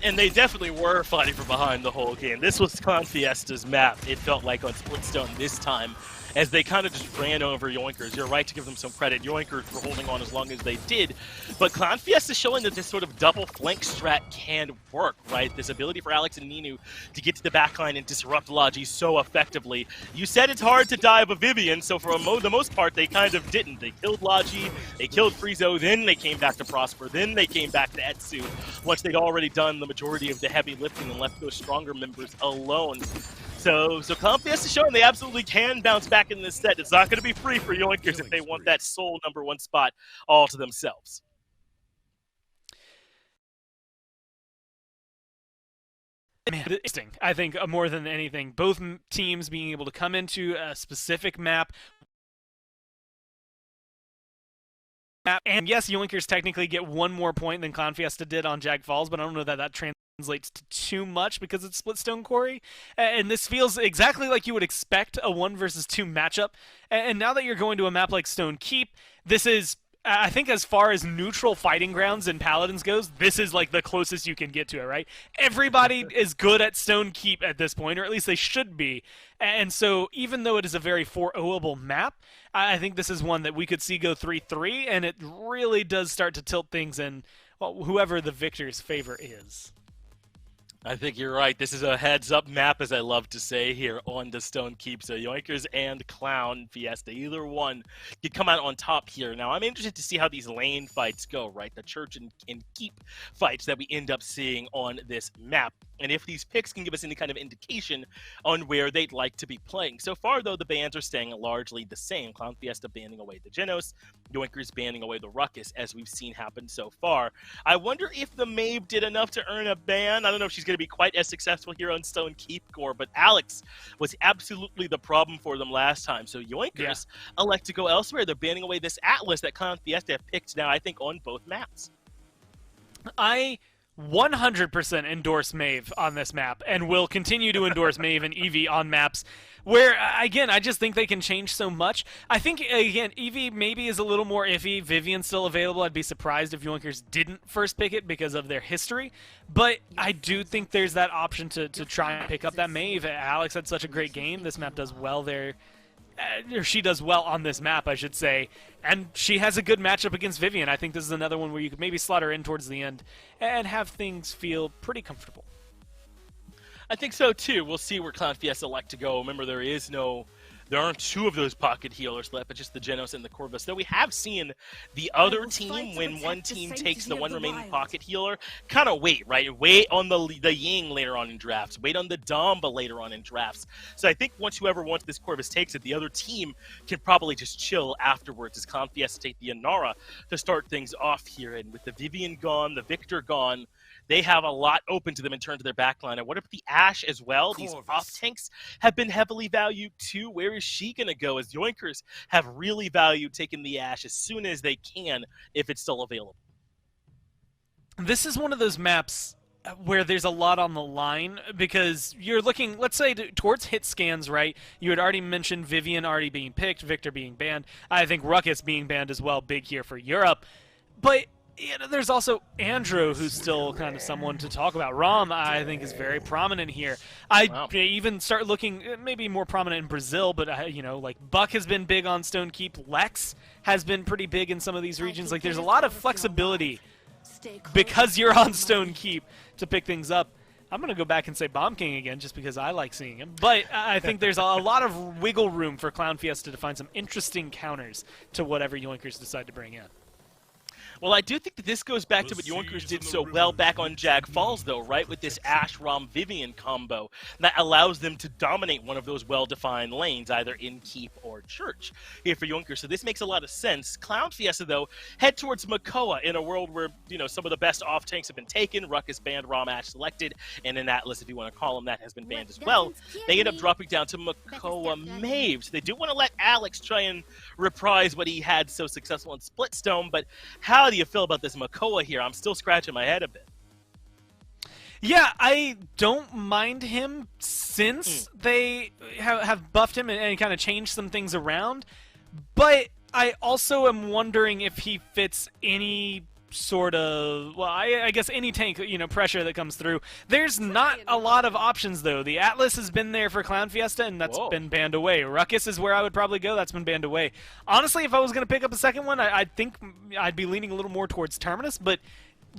And they definitely were fighting from behind the whole game. This was ClownFiesta's map, it felt like, on Splitstone this time, as they kind of just ran over Yoinkers. You're right to give them some credit. Yoinkers for holding on as long as they did. But ClownFiesta is showing that this sort of double flank strat can work, right? This ability for Alex and Ninu to get to the backline and disrupt Logi so effectively. You said it's hard to dive a Vivian, so for the most part, they kind of didn't. They killed Logi, they killed Friezo, then they came back to Prosper, then they came back to Etsu, once they'd already done the majority of the heavy lifting and left those stronger members alone. So ClownFiesta is showing they absolutely can bounce back in this set. It's not going to be free for Yoinkers if they want that sole #1 spot all to themselves. Man, interesting. I think more than anything, both teams being able to come into a specific map. And yes, Yoinkers technically get 1 more point than ClownFiesta did on Jag Falls, but I don't know that that translates to too much because it's Splitstone Quarry. And this feels exactly like you would expect a 1 versus 2 matchup. And now that you're going to a map like Stone Keep, this is, I think, as far as neutral fighting grounds in Paladins goes, this is like the closest you can get to it, right? Everybody is good at Stone Keep at this point, or at least they should be. And so even though it is a very 4-0-able map, I think this is one that we could see go 3-3, and it really does start to tilt things in, well, whoever the victor's favor is. I think you're right. This is a heads-up map, as I love to say, here on the Stone Keep. So Yoinkers and ClownFiesta, either one could come out on top here. Now, I'm interested to see how these lane fights go, right? The Church and Keep fights that we end up seeing on this map. And if these picks can give us any kind of indication on where they'd like to be playing. So far, though, the bans are staying largely the same. ClownFiesta banning away the Genos, Yoinkers banning away the Ruckus, as we've seen happen so far. I wonder if the Maeve did enough to earn a ban. I don't know if she's going to be quite as successful here on Stone Keep Core, but Alex was absolutely the problem for them last time. So Yoinkers elect to go elsewhere. They're banning away this Atlas that ClownFiesta have picked now, I think, on both maps. I 100% endorse Maeve on this map, and will continue to endorse Maeve and Eevee on maps where, again, I just think they can change so much. I think, again, Eevee maybe is a little more iffy. Vivian's still available. I'd be surprised if Yoinkers didn't first pick it because of their history, but I do think there's that option to try and pick up that Maeve. Alex had such a great game. This map does well there. Or she does well on this map, I should say, and she has a good matchup against Vivian. I think this is another one where you could maybe slot her in towards the end and have things feel pretty comfortable. I think so too. We'll see where ClownFiesta elect to go. Remember, there aren't 2 of those pocket healers left, but just the Genos and the Corvus. Though we have seen the other team, when one team takes the 1 remaining pocket healer, kind of wait, right? Wait on the Ying later on in drafts. Wait on the Damba later on in drafts. So I think once whoever wants this Corvus takes it, the other team can probably just chill afterwards as ClownFiesta take the Inara to start things off here. And with the Vivian gone, the Victor gone, they have a lot open to them in terms of their backline. And what if the Ashe as well? These off tanks have been heavily valued too. Where is she going to go? As Yoinkers have really valued taking the Ashe as soon as they can, if it's still available. This is one of those maps where there's a lot on the line, because you're looking, let's say, towards hit scans, right? You had already mentioned Vivian already being picked, Victor being banned. I think Ruckus being banned as well, big here for Europe. But there's also Andrew, who's still kind of someone to talk about. Rom, I think, is very prominent here. I even start looking maybe more prominent in Brazil, but, like Buck has been big on Stone Keep. Lex has been pretty big in some of these regions. Like, there's a lot of flexibility because you're on Stone Keep to pick things up. I'm going to go back and say Bomb King again just because I like seeing him. But I think there's a lot of wiggle room for ClownFiesta to find some interesting counters to whatever Yoinkers decide to bring in. Well, I do think that this goes back to what Yoinkers did so well back on Jag Falls, though, right? With this Ashe, Rom, Vivian combo that allows them to dominate one of those well-defined lanes, either in Keep or Church here for Yoinkers. So this makes a lot of sense. ClownFiesta, though, head towards Makoa in a world where, some of the best off-tanks have been taken. Ruckus banned, Rom, Ashe selected, and in Atlas, if you want to call him that, has been banned as well. They end up dropping down to Makoa Maeve. So they do want to let Alex try and reprise what he had so successful in Splitstone, but how do you feel about this Makoa here? I'm still scratching my head a bit. Yeah, I don't mind him since they have buffed him and kind of changed some things around, but I also am wondering if he fits any sort of, well, I guess any tank, pressure that comes through. There's not a lot of options, though. The Atlas has been there for ClownFiesta, and that's been banned away. Ruckus is where I would probably go. That's been banned away. Honestly, if I was going to pick up a second one, I think I'd be leaning a little more towards Terminus, but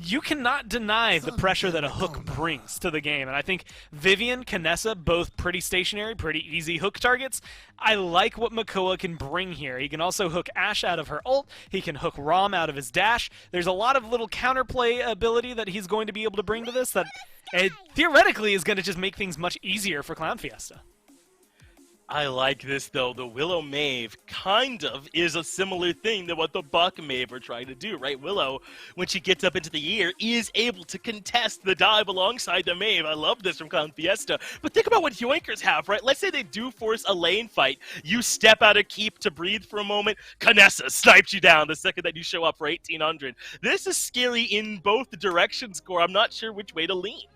you cannot deny the pressure that a hook brings to the game. And I think Vivian, Kinessa, both pretty stationary, pretty easy hook targets. I like what Makoa can bring here. He can also hook Ashe out of her ult. He can hook Rom out of his dash. There's a lot of little counterplay ability that he's going to be able to bring to this that theoretically is going to just make things much easier for ClownFiesta. I like this, though. The Willow Maeve kind of is a similar thing to what the Buck Maeve are trying to do, right? Willow, when she gets up into the air, is able to contest the dive alongside the Maeve. I love this from ClownFiesta. But think about what Yoinkers have, right? Let's say they do force a lane fight. You step out of keep to breathe for a moment. Kinessa snipes you down the second that you show up for 1800. This is scary in both directions, Core. I'm not sure which way to lean.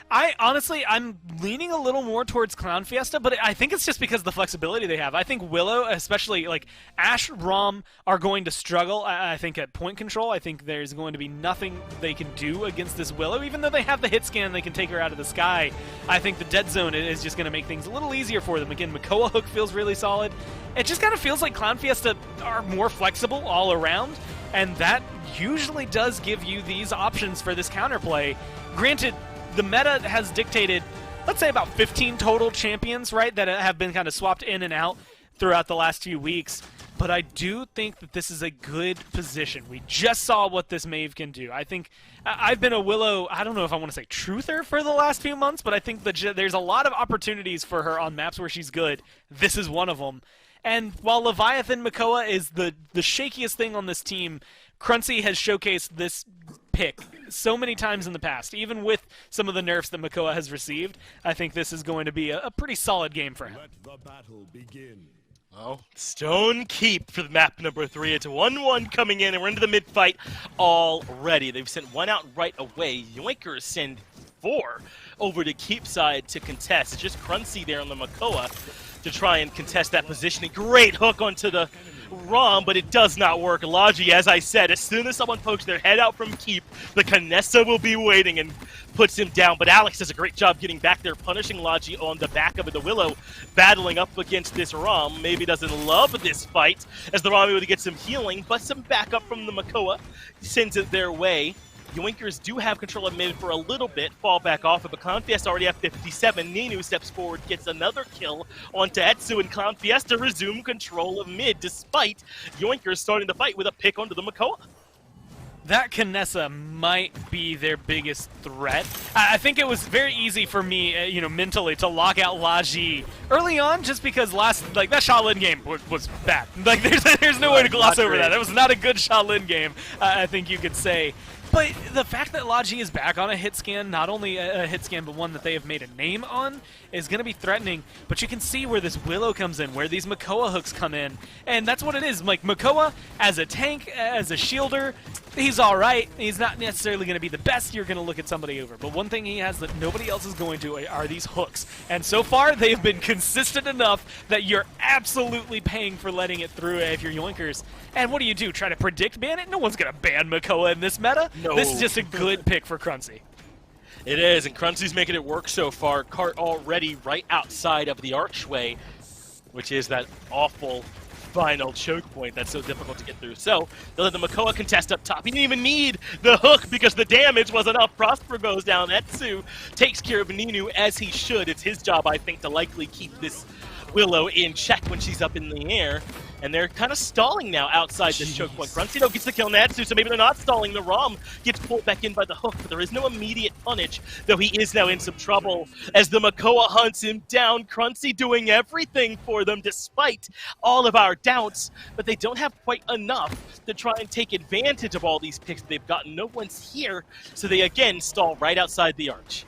I'm leaning a little more towards ClownFiesta, but I think it's just because of the flexibility they have. I think Willow, especially like Ashe, Rom, are going to struggle. I think at point control, I think there's going to be nothing they can do against this Willow. Even though they have the hit scan, they can take her out of the sky. I think the dead zone is just going to make things a little easier for them. Again, Makoa hook feels really solid. It just kind of feels like ClownFiesta are more flexible all around, and that usually does give you these options for this counterplay. Granted, the meta has dictated, let's say, about 15 total champions, right, that have been kind of swapped in and out throughout the last few weeks. But I do think that this is a good position. We just saw what this Maeve can do. I think I've been a Willow, I don't know if I want to say truther for the last few months, but I think that there's a lot of opportunities for her on maps where she's good. This is one of them. And while Leviathan Makoa is the shakiest thing on this team, Cruncy has showcased this pick so many times in the past. Even with some of the nerfs that Makoa has received, I think this is going to be a pretty solid game for him. Let the battle begin. Well, Stone Keep for the map number 3. It's 1-1 coming in, and we're into the mid-fight already. They've sent one out right away. Yoinkers send 4 over to Keep side to contest. It's just Cruncy there on the Makoa to try and contest that positioning. Great hook onto the Rom, but it does not work. Logi, as I said, as soon as someone pokes their head out from Keep, the Kinessa will be waiting and puts him down. But Alex does a great job getting back there, punishing Logi on the back of it. The Willow battling up against this Rom. Maybe doesn't love this fight, as the Rom able to get some healing, but some backup from the Makoa sends it their way. Yoinkers do have control of mid for a little bit, fall back off it, but ClownFiesta already have 57. Ninu steps forward, gets another kill onto Etsu, and ClownFiesta resume control of mid, despite Yoinkers starting the fight with a pick onto the Makoa. That Kinessa might be their biggest threat. I think it was very easy for me, mentally to lock out Laji early on, just because that Shaolin game was bad. Like, there's no way to gloss over that. It was not a good Shaolin game, I think you could say. But the fact that Laji is back on a hit scan, not only a hit scan, but one that they have made a name on, is going to be threatening. But you can see where this Willow comes in, where these Makoa hooks come in. And that's what it is. Like, Makoa, as a tank, as a shielder, he's all right. He's not necessarily going to be the best. You're going to look at somebody over. But one thing he has that nobody else is going to are these hooks. And so far, they've been consistent enough that you're absolutely paying for letting it through if you're Yoinkers. And what do? Try to predict ban it? No one's going to ban Makoa in this meta. No. This is just a good pick for Cruncy. It is, and Cruncy's making it work so far. Cart already right outside of the archway, which is that awful final choke point that's so difficult to get through. So they'll let the Makoa contest up top. He didn't even need the hook because the damage was enough. Prosper goes down. Etsu takes care of Ninu as he should. It's his job, I think, to likely keep this Willow in check when she's up in the air. And they're kind of stalling now outside this choke point. Cruncy gets the kill on Etsu, so maybe they're not stalling. The Rom gets pulled back in by the hook, but there is no immediate punish, though he is now in some trouble as the Makoa hunts him down. Cruncy doing everything for them despite all of our doubts, but they don't have quite enough to try and take advantage of all these picks they've gotten. No one's here, so they again stall right outside the arch.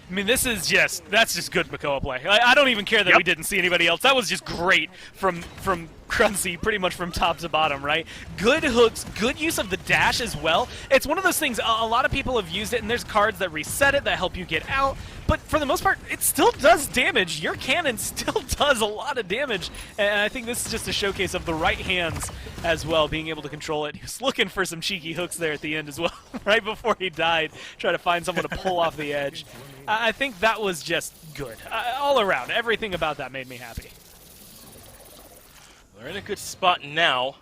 I mean, that's just good Makoa play. I don't even care that we didn't see anybody else. That was just great from Cruncy, pretty much from top to bottom, right? Good hooks, good use of the dash as well. It's one of those things, a lot of people have used it, and there's cards that reset it, that help you get out, but for the most part, it still does damage. Your cannon still does a lot of damage, and I think this is just a showcase of the right hands as well, being able to control it. He was looking for some cheeky hooks there at the end as well, right before he died, trying to find someone to pull off the edge. I think that was just good. All around, everything about that made me happy. They're in a good spot now.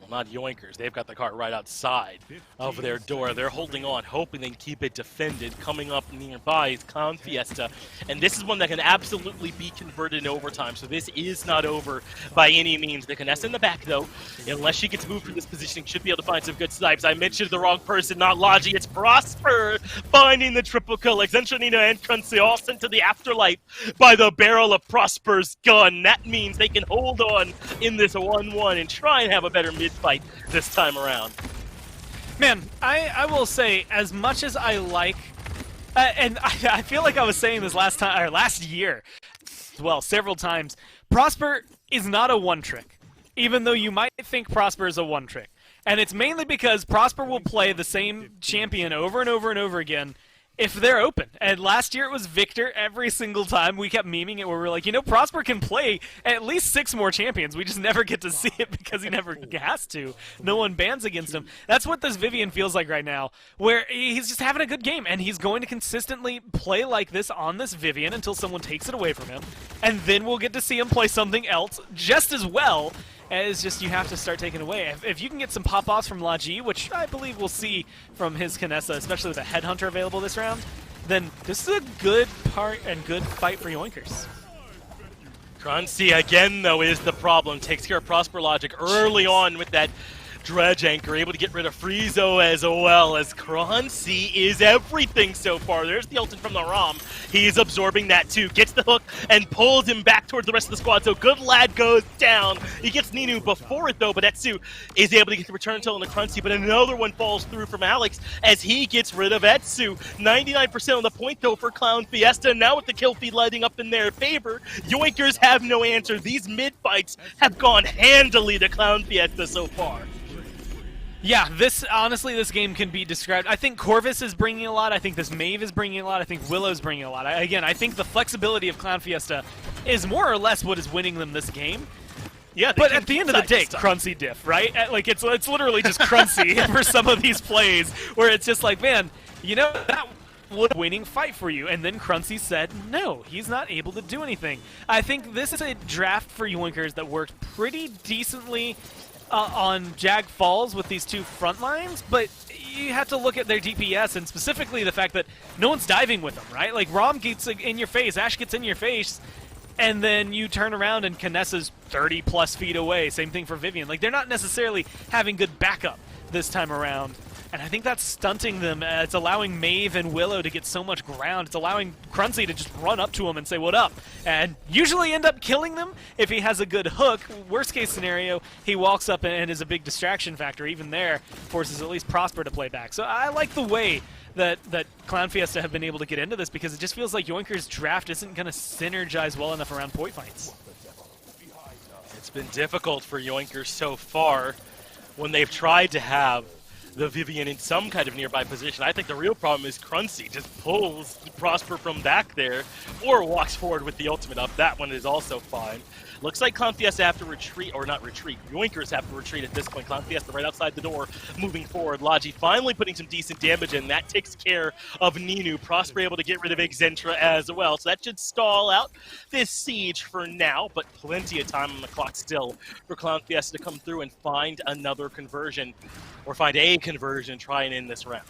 Well, not Yoinkers. They've got the cart right outside of their door. They're holding on, hoping they can keep it defended. Coming up nearby is ClownFiesta, and this is one that can absolutely be converted in overtime, so this is not over by any means. The Kinessa in the back, though, unless she gets moved from this positioning, should be able to find some good snipes. I mentioned the wrong person, not Logi. It's Prosper finding the triple kill. Nina and Cruncy all sent to the afterlife by the barrel of Prosper's gun. That means they can hold on in this 1-1 and try and have a better mid fight this time around. Man, I will say, as much as I like, and I feel like I was saying this last year, well, several times, Prosper is not a one-trick, even though you might think Prosper is a one-trick. And it's mainly because Prosper will play the same champion over and over and over again if they're open. And last year it was Victor every single time. We kept memeing it where we were like, Prosper can play at least 6 more champions. We just never get to see it because he never has to. No one bans against him. That's what this Vivian feels like right now, where he's just having a good game, and he's going to consistently play like this on this Vivian until someone takes it away from him. And then we'll get to see him play something else just as well. It's just you have to start taking away. If you can get some pop-offs from Logi, which I believe we'll see from his Kinessa, especially with a Headhunter available this round, then this is a good part and good fight for Yoinkers. Cruncy again, though, is the problem. Takes care of Prosper Logic early on with that Dredge Anchor, able to get rid of Friezo as well, as Cruncy is everything so far. There's the ultimate from the Rom. He's absorbing that too. Gets the hook and pulls him back towards the rest of the squad. So Good Lad goes down. He gets Ninu before it though, but Etsu is able to get the return kill on the Cruncy, but another one falls through from Alex as he gets rid of Etsu. 99% on the point though for ClownFiesta. Now with the kill feed lighting up in their favor, Yoinkers have no answer. These mid fights have gone handily to ClownFiesta so far. Yeah, honestly, this game can be described. I think Corvus is bringing a lot. I think this Maeve is bringing a lot. I think Willow's bringing a lot. I think the flexibility of ClownFiesta is more or less what is winning them this game. Yeah, but at the end of the day, Cruncy diff, right? Like it's literally just Cruncy for some of these plays where it's just like, man, that was a winning fight for you. And then Cruncy said, no, he's not able to do anything. I think this is a draft for Yoinkers that worked pretty decently on Jag Falls with these two front lines, but you have to look at their DPS and specifically the fact that no one's diving with them, right? Like Rom gets in your face, Ashe gets in your face, and then you turn around and Kinessa's 30 plus feet away. Same thing for Vivian. Like they're not necessarily having good backup this time around. And I think that's stunting them. It's allowing Maeve and Willow to get so much ground. It's allowing Cruncy to just run up to him and say, what up? And usually end up killing them if he has a good hook. Worst case scenario, he walks up and is a big distraction factor. Even there, forces at least Prosper to play back. So I like the way that ClownFiesta have been able to get into this because it just feels like Yoinkers' draft isn't going to synergize well enough around point fights. It's been difficult for Yoinkers so far when they've tried to have the Vivian in some kind of nearby position. I think the real problem is Cruncy just pulls Prosper from back there or walks forward with the ultimate up. That one is also fine. Looks like ClownFiesta have to retreat, or not retreat, Yoinkers have to retreat at this point. ClownFiesta right outside the door, moving forward. Logi finally putting some decent damage in. That takes care of Ninu. Prosper able to get rid of Exentra as well. So that should stall out this siege for now, but plenty of time on the clock still for ClownFiesta to come through and find another conversion, or find a conversion, try and end this round.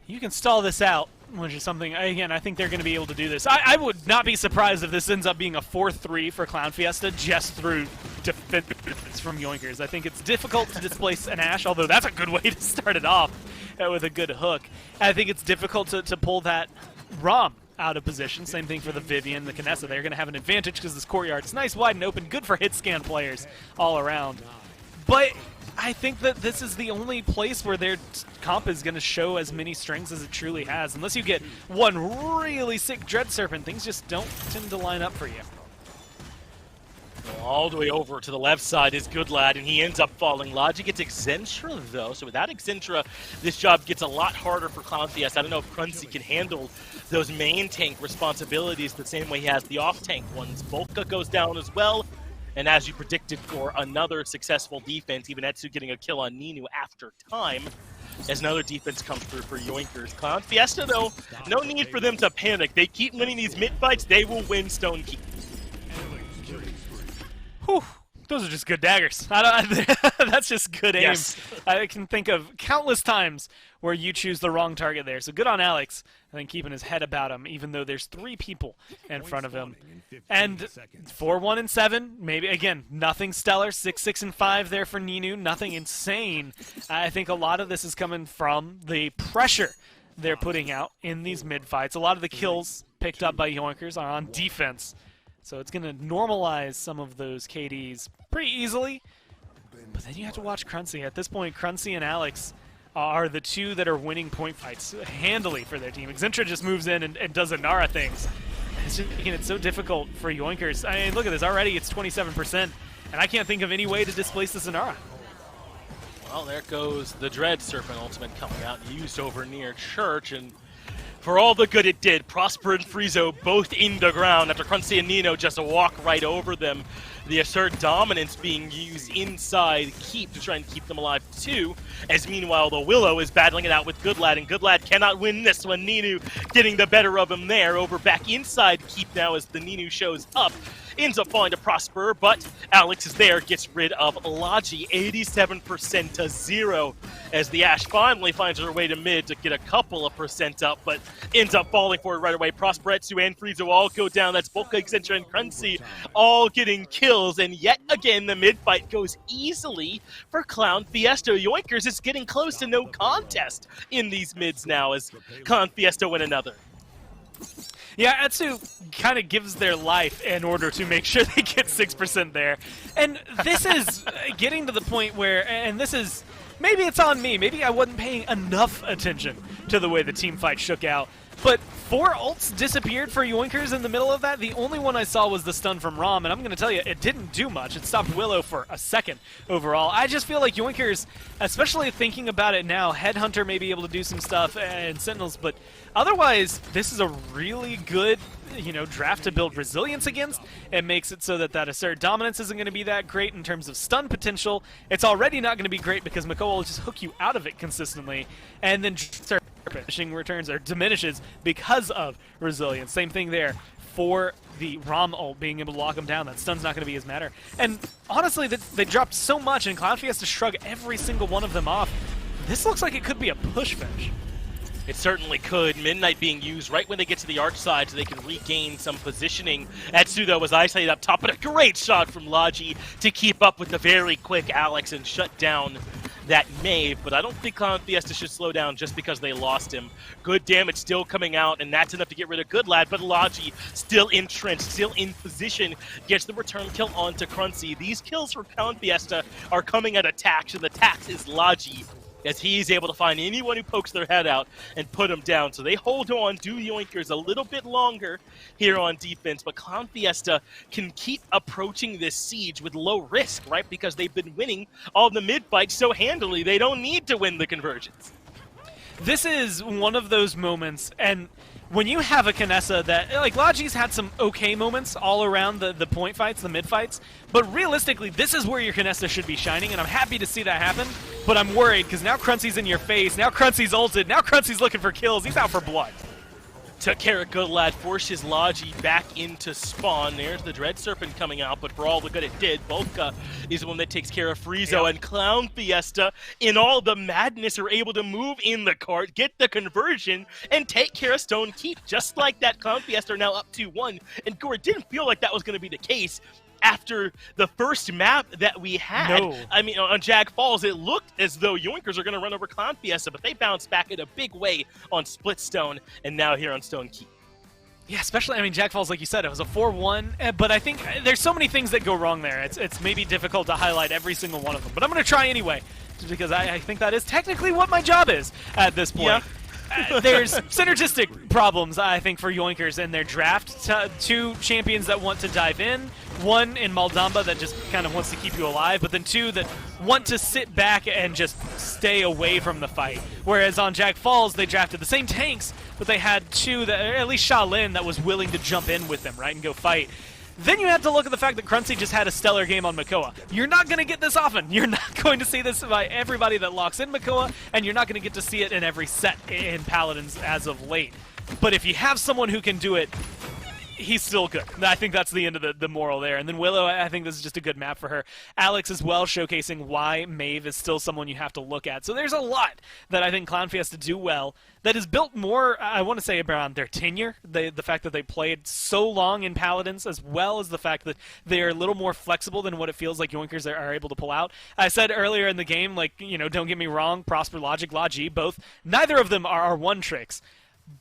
You can stall this out, which is something, again, I think they're going to be able to do this. I would not be surprised if this ends up being a 4-3 for ClownFiesta just through defense from Yoinkers. I think it's difficult to displace an Ashe, although that's a good way to start it off with a good hook. I think it's difficult to pull that Rom out of position. Same thing for the Vivian, the Kinessa. They're going to have an advantage because this courtyard is nice, wide, and open. Good for hit scan players all around. But I think that this is the only place where their comp is going to show as many strings as it truly has. Unless you get one really sick Dread Serpent, things just don't tend to line up for you. All the way over to the left side is Good Lad, and he ends up falling. Logic gets Excentra, though, so without Excentra, this job gets a lot harder for ClownFiesta. I don't know if Cruncy can handle those main tank responsibilities the same way he has the off-tank ones. Volka goes down as well, and as you predicted for another successful defense, even Etsu getting a kill on Ninu after time, as another defense comes through for Yoinkers. ClownFiesta, though, no need for them to panic. They keep winning these mid-fights, they will win Stone Keep. Whew, those are just good daggers. That's just good aim. Yes. I can think of countless times where you choose the wrong target there. So good on Alex, I think, keeping his head about him, even though there's 3 people in front of him. And 4-1 and 7, maybe, again, nothing stellar. 6-6 and 5 there for Ninu, nothing insane. I think a lot of this is coming from the pressure they're putting out in these mid-fights. A lot of the kills picked up by Yoinkers are on defense. So it's going to normalize some of those KDs pretty easily. But then you have to watch Cruncy. At this point, Cruncy and Alex are the 2 that are winning point fights handily for their team. Excentra just moves in and does Inara things. It's just making it so difficult for Yoinkers. I mean, look at this. Already it's 27%. And I can't think of any way to displace this Inara. Well, there goes the Dread Serpent ultimate coming out, used over near Church, and for all the good it did, Prosper and Friezo both in the ground after Cruncy and Nino just walk right over them. The Assert Dominance being used inside Keep to try and keep them alive too, as meanwhile the Willow is battling it out with Good Lad, and Good Lad cannot win this one. Ninu getting the better of him there, over back inside Keep now as the Ninu shows up. Ends up falling to Prosper, but Alex is there, gets rid of Logi, 87% to 0, as the Ashe finally finds her way to mid to get a couple of percent up, but ends up falling for it right away. Prosper, Etsu, and Friezo all go down. That's Volka, Excentra, and Cruncy all getting kills, and yet again the mid fight goes easily for ClownFiesta. Yoinkers is getting close to no contest in these mids now as ClownFiesta win another. Yeah, Etsu kind of gives their life in order to make sure they get 6% there. And this is getting to the point where, and this is, maybe it's on me, maybe I wasn't paying enough attention to the way the team fight shook out. But 4 ults disappeared for Yoinkers in the middle of that. The only one I saw was the stun from Rom, and I'm going to tell you, it didn't do much. It stopped Willow for a second overall. I just feel like Yoinkers, especially thinking about it now, Headhunter may be able to do some stuff, and Sentinels, but otherwise, this is a really good, draft to build resilience against. It makes it so that Assert Dominance isn't going to be that great in terms of stun potential. It's already not going to be great because Mako will just hook you out of it consistently, and then finishing returns or diminishes because of resilience. Same thing there for the Rom ult, being able to lock him down. That stun's not going to be as matter. And honestly, they dropped so much, and ClownFiesta has to shrug every single one of them off. This looks like it could be a push finish. It certainly could. Midnight being used right when they get to the arch side so they can regain some positioning. Etsu, though, was isolated up top, but a great shot from Logi to keep up with the very quick Alex and shut down that Maeve. But I don't think ClownFiesta should slow down just because they lost him. Good damage still coming out, and that's enough to get rid of Good Lad, but Logi still entrenched, still in position, gets the return kill onto Cruncy. These kills for ClownFiesta are coming at attacks, and the tax is Logi, as he's able to find anyone who pokes their head out and put them down. So they hold on, do Yoinkers a little bit longer here on defense, but ClownFiesta can keep approaching this siege with low risk, right? Because they've been winning all the mid-fights so handily, they don't need to win the conversions. This is one of those moments, and when you have a Kinessa that, like, Logi's had some okay moments all around the point fights, the mid fights, but realistically, this is where your Kinessa should be shining, and I'm happy to see that happen, but I'm worried, because now Cruncy's in your face, now Cruncy's ulted, now Cruncy's looking for kills, he's out for blood. Took care of Good Lad, forces Logi back into spawn. There's the Dread Serpent coming out, but for all the good it did, Volka is the one that takes care of Friezo, and ClownFiesta, in all the madness, are able to move in the cart, get the conversion, and take care of Stone Keep. Just like that, ClownFiesta are now up 2-1, and Gore didn't feel like that was going to be the case after the first map that we had. No. I mean, on Jaguar Falls, it looked as though Yoinkers are going to run over ClownFiesta, but they bounced back in a big way on Splitstone, and now here on Stone Keep. Yeah, especially, I mean, Jaguar Falls, like you said, it was a 4-1, but I think there's so many things that go wrong there. It's maybe difficult to highlight every single one of them, but I'm going to try anyway, just because I think that is technically what my job is at this point. Yeah. There's synergistic problems, I think, for Yoinkers in their draft. Two champions that want to dive in. One in Maldamba that just kind of wants to keep you alive, but then two that want to sit back and just stay away from the fight. Whereas on Jaguar Falls, they drafted the same tanks, but they had two, that, or at least Shaolin, that was willing to jump in with them, right, and go fight. Then you have to look at the fact that Cruncy just had a stellar game on Makoa. You're not going to get this often. You're not going to see this by everybody that locks in Makoa, and you're not going to get to see it in every set in Paladins as of late. But if you have someone who can do it, he's still good. I think that's the end of the moral there. And then Willow, I think this is just a good map for her. Alex as well, showcasing why Maeve is still someone you have to look at. So there's a lot that I think ClownFiesta do well that is built more, I want to say, around their tenure, the fact that they played so long in Paladins, as well as the fact that they are a little more flexible than what it feels like Yoinkers are able to pull out. I said earlier in the game, like, you know, don't get me wrong, Prosper, Logic, Logi, both, neither of them are one tricks.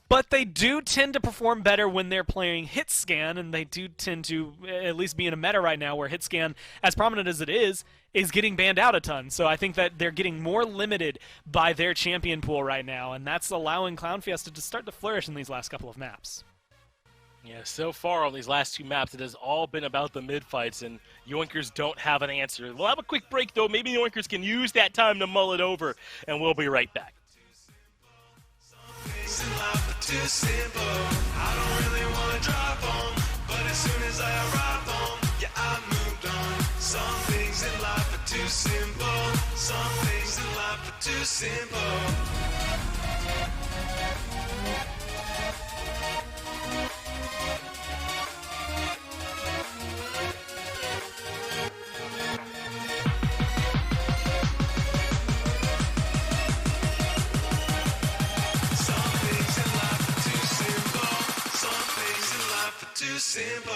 But they do tend to perform better when they're playing hit scan, and they do tend to at least be in a meta right now where hit scan, as prominent as it is getting banned out a ton. So I think that they're getting more limited by their champion pool right now, and that's allowing ClownFiesta to start to flourish in these last couple of maps. Yeah, so far on these last two maps, it has all been about the mid-fights, and Yoinkers don't have an answer. We'll have a quick break, though. Maybe Yoinkers can use that time to mull it over, and we'll be right back. Too simple. I don't really want to drive home, but as soon as I arrive home, yeah, I moved on. Some things in life are too simple. Some things in life are too simple. Too simple.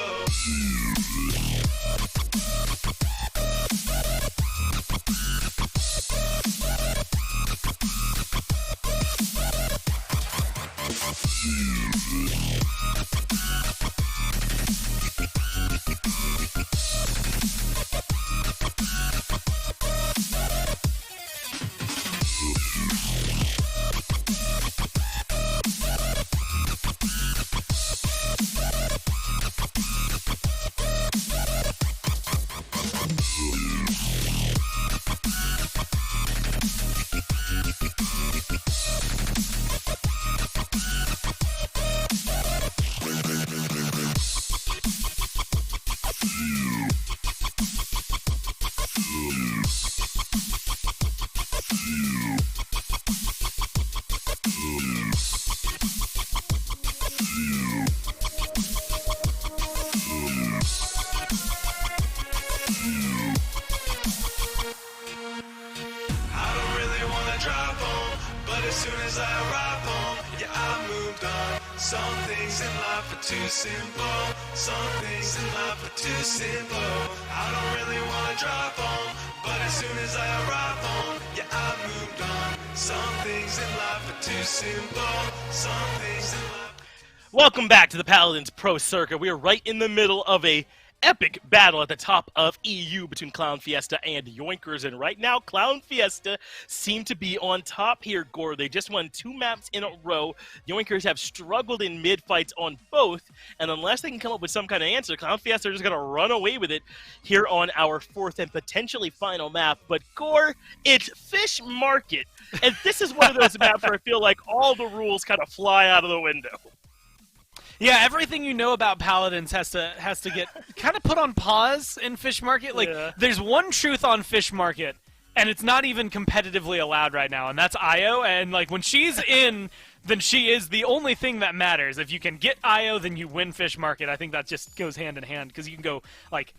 Some things in life are too simple. Some things in life are too simple. I don't really want to drive home, but as soon as I arrive home, yeah, I moved on. Some things in life are too simple. Some things in life. Welcome back to the Paladins Pro Circuit. We are right in the middle of a epic battle at the top of EU between ClownFiesta and Yoinkers, and right now ClownFiesta seem to be on top here, Gore. They just won 2 maps in a row. Yoinkers have struggled in mid-fights on both, and unless they can come up with some kind of answer, ClownFiesta are just going to run away with it here on our 4th and potentially final map. But Gore, it's Fish Market, and this is one of those maps where I feel like all the rules kind of fly out of the window. Yeah, everything you know about Paladins has to get kind of put on pause in Fish Market. Like, There's one truth on Fish Market, and it's not even competitively allowed right now, and that's Io. And like when she's in, then she is the only thing that matters. If you can get Io, then you win Fish Market. I think that just goes hand in hand because you can go like,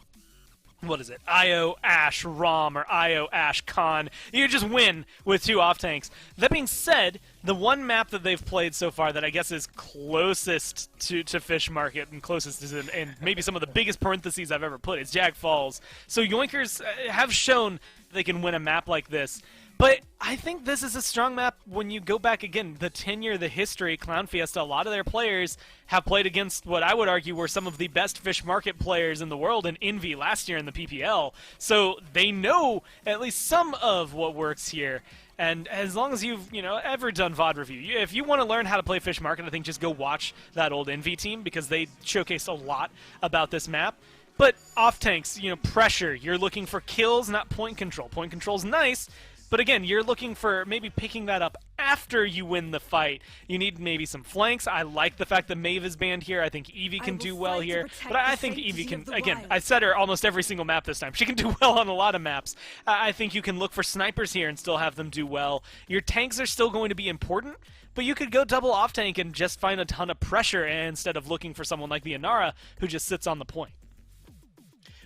what is it? Io, Ashe, Rom, or Io, Ashe, Khan. You just win with 2 off-tanks. That being said, the one map that they've played so far that I guess is closest to Fish Market and closest is in maybe some of the biggest parentheses I've ever put is Jaguar Falls. So Yoinkers have shown they can win a map like this. But I think this is a strong map when you go back again, the tenure, the history, ClownFiesta, a lot of their players have played against what I would argue were some of the best Fish Market players in the world in Envy last year in the PPL. So they know at least some of what works here. And as long as you've, ever done VOD review, if you want to learn how to play Fish Market, I think just go watch that old Envy team because they showcased a lot about this map. But off tanks, pressure, you're looking for kills, not point control. Point control's nice. But again, you're looking for maybe picking that up after you win the fight. You need maybe some flanks. I like the fact that Maeve is banned here. I think Eevee can do well here. But I think Eevee can, again, I said her almost every single map this time. She can do well on a lot of maps. I think you can look for snipers here and still have them do well. Your tanks are still going to be important, but you could go double off tank and just find a ton of pressure instead of looking for someone like the Inara who just sits on the point.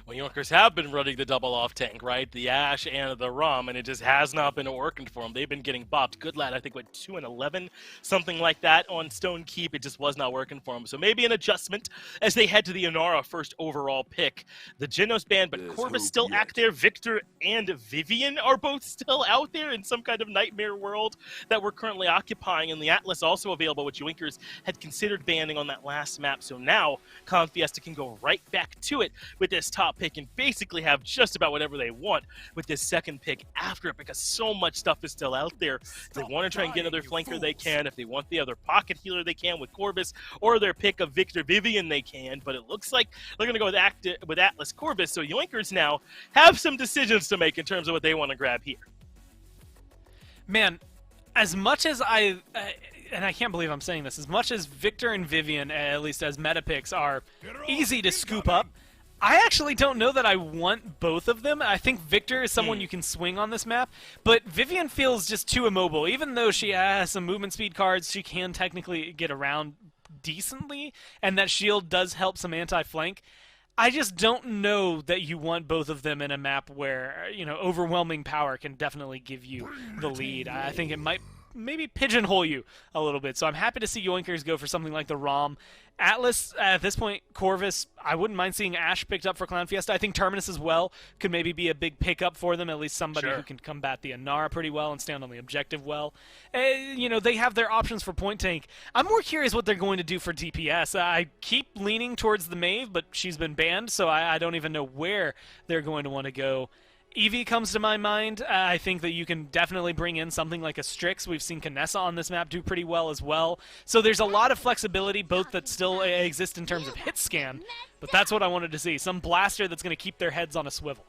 Well, Yoinkers have been running the double off tank, right? The Ash and the Rum, and it just has not been working for them. They've been getting bopped. Good lad, I think, went 2 and 11, something like that on Stone Keep. It just was not working for them. So maybe an adjustment as they head to the Inara first overall pick. The Genos band, but Corvus still out there. Victor and Vivian are both still out there in some kind of nightmare world that we're currently occupying. And the Atlas also available, which Yoinkers had considered banning on that last map. So now ClownFiesta can go right back to it with this top pick and basically have just about whatever they want with this second pick after it because so much stuff is still out there. If they want to try and get another flanker, they can. If they want the other pocket healer, they can with Corvus, or their pick of Victor Vivian, they can. But it looks like they're going to go with Atlas Corvus. So Yoinkers now have some decisions to make in terms of what they want to grab here. Man, as much as and I can't believe I'm saying this, as much as Victor and Vivian, at least as meta picks, are easy to scoop up, I actually don't know that I want both of them. I think Victor is someone you can swing on this map, but Vivian feels just too immobile. Even though she has some movement speed cards, she can technically get around decently, and that shield does help some anti-flank. I just don't know that you want both of them in a map where, overwhelming power can definitely give you the lead. I think it might maybe pigeonhole you a little bit. So I'm happy to see Yoinkers go for something like the ROM. Atlas, at this point, Corvus, I wouldn't mind seeing Ash picked up for ClownFiesta. I think Terminus as well could maybe be a big pickup for them, at least somebody who can combat the Inara pretty well and stand on the objective well. They have their options for point tank. I'm more curious what they're going to do for DPS. I keep leaning towards the Maeve, but she's been banned, so I don't even know where they're going to want to go. Eevee comes to my mind. I think that you can definitely bring in something like a Strix. We've seen Kinessa on this map do pretty well as well. So there's a lot of flexibility, both that still exist in terms of hit scan, but that's what I wanted to see. Some blaster that's going to keep their heads on a swivel.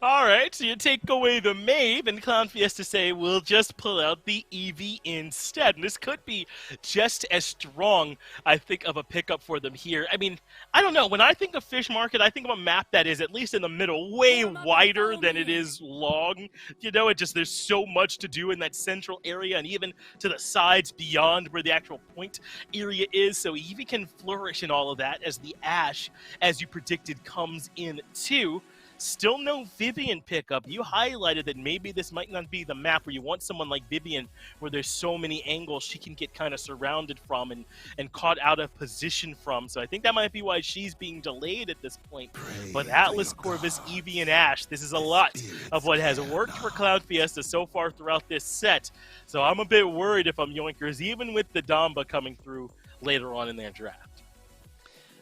All right, so you take away the Maeve, and ClownFiesta say, we'll just pull out the Eevee instead. And this could be just as strong, I think, of a pickup for them here. I mean, I don't know. When I think of Fish Market, I think of a map that is, at least in the middle, way wider than it is long. There's so much to do in that central area, and even to the sides beyond where the actual point area is. So Eevee can flourish in all of that as the Ash, as you predicted, comes in too. Still no Vivian pickup. You highlighted that maybe this might not be the map where you want someone like Vivian, where there's so many angles she can get kind of surrounded from and caught out of position from. So I think that might be why she's being delayed at this point. But Atlas, Corvus, Eevee, and Ash, this is a lot of what has worked for ClownFiesta so far throughout this set. So I'm a bit worried if I'm Yoinkers, even with the Damba coming through later on in their draft.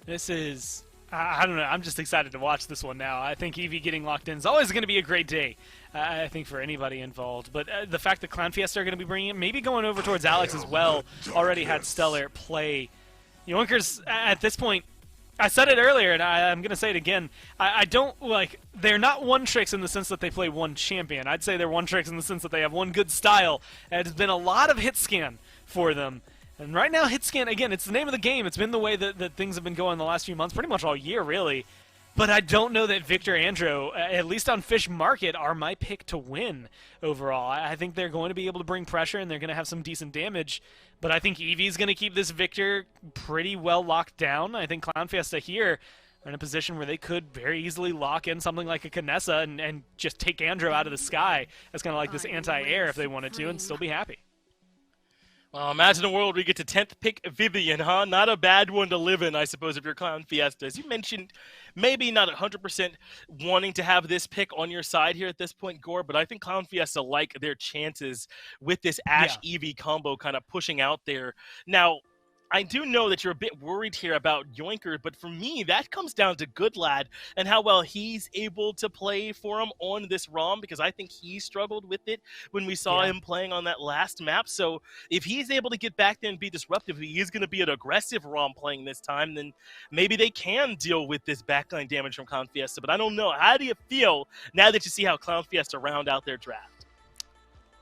This is... I don't know. I'm just excited to watch this one now. I think Eevee getting locked in is always going to be a great day, I think, for anybody involved. But the fact that ClownFiesta are going to be bringing it, maybe going over towards Alex as well, already had Stellar play. Yoinkers, at this point, I said it earlier, and I'm going to say it again. I don't, they're not one-tricks in the sense that they play one champion. I'd say they're one-tricks in the sense that they have one good style. And it's been a lot of hit scan for them. And right now, hit scan, again, it's the name of the game. It's been the way that things have been going the last few months, pretty much all year, really. But I don't know that Victor Andro, at least on Fish Market, are my pick to win overall. I think they're going to be able to bring pressure, and they're going to have some decent damage. But I think Eevee's going to keep this Victor pretty well locked down. I think ClownFiesta here are in a position where they could very easily lock in something like a Kinessa and just take Andro out of the sky as kind of like this anti-air if they wanted to and still be happy. Well, imagine a world where you get to 10th pick Vivian, huh? Not a bad one to live in, I suppose, if you're ClownFiesta. As you mentioned, maybe not 100% wanting to have this pick on your side here at this point, Gore, but I think ClownFiesta like their chances with this Ashe Eevee combo kind of pushing out there. Now, I do know that you're a bit worried here about Yoinker, but for me, that comes down to Good Lad and how well he's able to play for him on this ROM, because I think he struggled with it when we saw him playing on that last map. So if he's able to get back there and be disruptive, he is going to be an aggressive ROM playing this time, then maybe they can deal with this backline damage from ClownFiesta. But I don't know. How do you feel now that you see how ClownFiesta round out their draft?